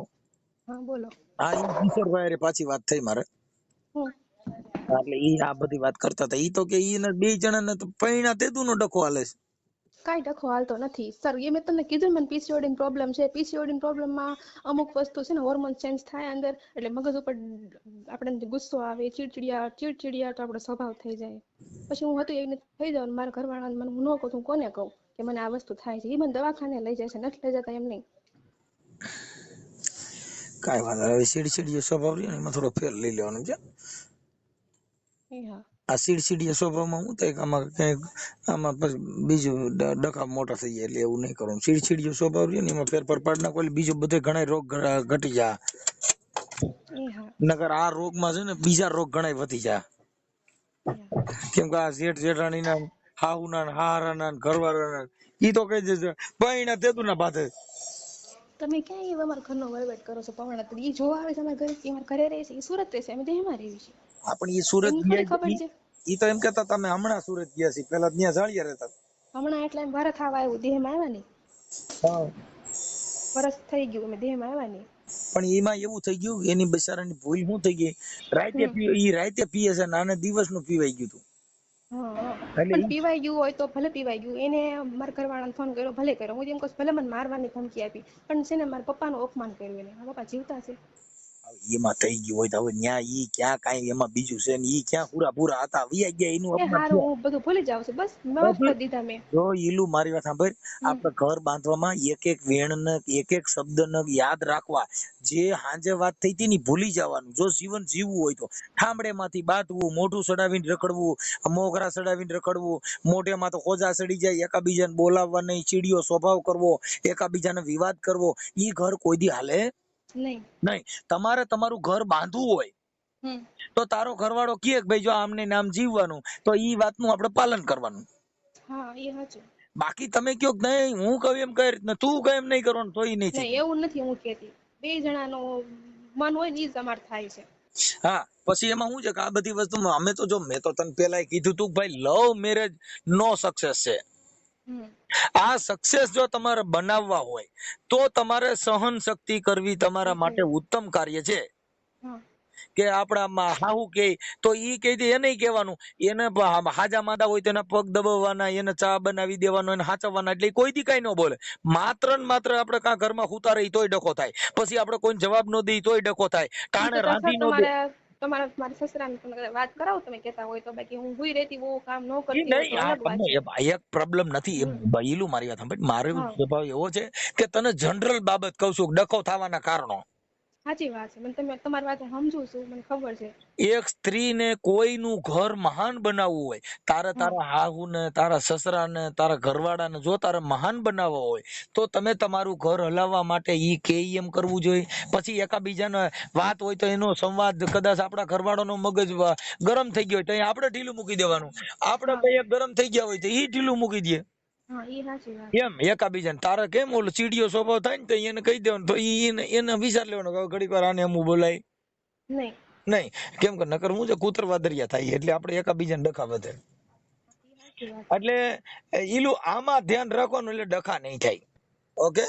હા બોલો. હા, ઈ કિશોરભાઈ હારે પાછી વાત થઈ મારે. હું એટલે ઈ આ બધી વાત કરતા હતા. ઈ તો કે ઈ બે જણાને તો પૈણા તેદું નો ડખો હાલે છે. કાંઈ ડખો હાલતો નથી સર. એ મેં તમને કીધું મને પીસીઓડી પ્રોબ્લેમ છે. પીસીઓડી પ્રોબ્લેમમાં અમુક વસ્તુ છે ને હોર્મોન ચેન્જ થાય અંદર, એટલે મગજ ઉપર આપણે ગુસ્સો આવે, ચીડચીડિયા તો આપણો સ્વભાવ થઈ જાય. પછી હું હતું એવી થઈ જાવ મારા ઘરવાળાને મને હું ન કહું, હું કોને કહું કે મને આ વસ્તુ થાય છે. એ મને દવાખાને લઈ જાય છે, નથી લઈ જતા એમ નહીં. કાંઈ વાંધો નહીં. હવે સીડસીડીયો સ્વભાવ રહ્યો ને એમાં થોડો ફેર લઈ લેવાનો છે. હા, આ સીડસીડીયા સ્વભાવમાં હું થાય કે આમાં કંઈક આમાં પછી બીજું ડખા મોટા થઈ જાય. એટલે એવું નહીં કરવાનું. સીડસીડીયો સ્વભાવ રહ્યો ને એમાં ફેરફાર પાડી નાખો એટલે બીજો બધો ઘણા રોગ ઘટી જાય. નકર આ રોગમાં છે ને બીજા રોગ ઘણા વધી જાય. કેમ કે આ જેઠાણીના હાહુના હારાના ઘરવાળાના ઈ તો કઈ જશે પૈણા તેદું ના બાધે. તમે ક્યાં એવા અમારા ઘરનો વહીવટ કરો છો પવન? એ જોવા આવે છે અમારા ઘરે, અમારા ઘરે રહે છે, એ સુરત રહે છે, અમે દેહમાં રહીએ છીએ. આપણે ઈ સુરત ખબર છે. ઈ તો એમ કહેતા તમે હમણાં સુરત ગયા છે, પેલા ત્યાં જાળિયા રહેતા. હમણાં એટલે એમ વરસ થવા આવ્યું, દેહમાં આવ્યા નહીં. હા, વરસ થઈ ગયું અમે દેહમાં આવ્યા નહીં. પણ એમાં એવું થઈ ગયું એની બિચારાની ભૂલ શું થઈ ગઈ, રાતે પીએ છે ને આને દિવસ નું પીવાઈ ગયું હતું. પણ પીવાઈ ગયું હોય તો ભલે પીવાઈ ગયું. એને મારા ઘરવાળાને ફોન કર્યો, ભલે કર્યો. હું એમ કહું ભલે મને મારવાની ધમકી આપી, પણ છે ને મારા પપ્પાનું અપમાન કર્યું એને. મારા પપ્પા જીવતા છે. એમાં થઈ ગયું હોય તો હવે ન્યા ઈ ક્યાં કાંઈ એમાં બીજું છે ને ઈ ક્યાં પૂરા હતા વિયા ગયા એનું હારું હું બધું ભૂલી જાઉં છું. બસ માફ કરી દીધા મેં. જો ઈલું મારી વાત સાંભળ, આપણે ઘર બાંધવામાં એક એક વેણ ને એક એક શબ્દ ને યાદ રાખવા. જે હાંજે વાત થઈ હતી ને ભૂલી જવાનું. જો જીવન જીવવું હોય તો ઠામડે માંથી બાટવું, મોઢું સડાવીને રખડવું, મોગરા સડાવીને રખડવું, મોઢેમાં તો ખોજા સડી જાય, એકાબીજાને બોલાવવા નહીં, ચીડિયો સ્વભાવ કરવો, એકાબીજાને વિવાદ કરવો, ઈ ઘર કોઈ દી હાલે નહીં. તમારે તમારું ઘર બાંધવું હોય તો તારો ઘરવાળો કહે કે ભાઈ જો આમને નામ જીવવાનું, તો ઈ વાતનું આપણે પાલન કરવાનું. હા, એ સાચું. બાકી તમે કયો નહીં હું કહું એમ કર ને તું કહે એમ નહીં કરવાનું તો ઈ નહીં. એવું નથી હું કહેતી. બે જણાનો મન હોય ને ઈ જ અમાર થાય છે. હા, પછી એમાં શું છે કે આ બધી વસ્તુમાં અમે તો જો મેં તો તને પેલા કીધું તું ભાઈ લવ મેરેજ નો સક્સેસ છે. આ સક્સેસ જો તમારે બનાવવા હોય તો તમારે સહન શક્તિ કરવી તમારા માટે ઉત્તમ કાર્ય છે. કે આપણા હાહુ કે તો ઈ કહી દે, એને કહેવાનું, એને હાજા માદા હોય તો એના પગ દબાવવાના, એને ચા બનાવી દેવાનો, એને હાચવવાના, એટલે કોઈ દી કઈ ન બોલે. માત્ર ને માત્ર આપણે કાં ઘરમાં હુતા રહી તોય ડખો થાય, પછી આપણે કોઈને જવાબ ન દઈ તોય ડખો થાય, ટાણે રાંધી નો દે. તમારા મારા સસરાને વાત કરાવો તમે કહેતા હોય તો. બાકી હું હુઈ રહેતી બહુ કામ ન કરતી એક પ્રોબ્લેમ નથી. એ બઈલું મારી વાત સાંભળ, મારો સ્વભાવ એવો છે કે તને જનરલ બાબત કહું છું, ડખો થવાના કારણો. સાચી વાત છે, મને તમે તમારી વાત સમજુ છું, મને ખબર છે. એક સ્ત્રીને કોઈનું ઘર મહાન બનાવવું હોય, તારા હાહુને, તારા સસરાને, તારા ઘરવાળાને જો તારે મહાન બનાવવા હોય તો તમે તમારું ઘર હલાવવા માટે ઈ કે એમ કરવું જોઈએ. પછી એકાબીજાને વાત હોય તો એનો સંવાદ, કદાચ આપણા ઘરવાળાનો મગજ ગરમ થઈ ગયો હોય તો આપણે ઢીલું મૂકી દેવાનું. આપણે કઈ ગરમ થઈ ગયા હોય તો ઈ ઢીલું મૂકી દે. એમ એકાબીજાને તારે કેમ ઓલો ચીડિયો સ્વભાવ થાય ને તો એને કહી દેવાનું, તો એને વિચાર લેવાનો ઘડીક વાર આને એમ બોલાય નહીં. કેમ કે નકર હું છે કૂતરવા દરિયા થાય, એટલે આપણે એકાબીજાને ડખા વધે. સાચી વાત. એટલે ઈલું આમાં ધ્યાન રાખવાનું એટલે ડખા નહીં થાય. ઓકે.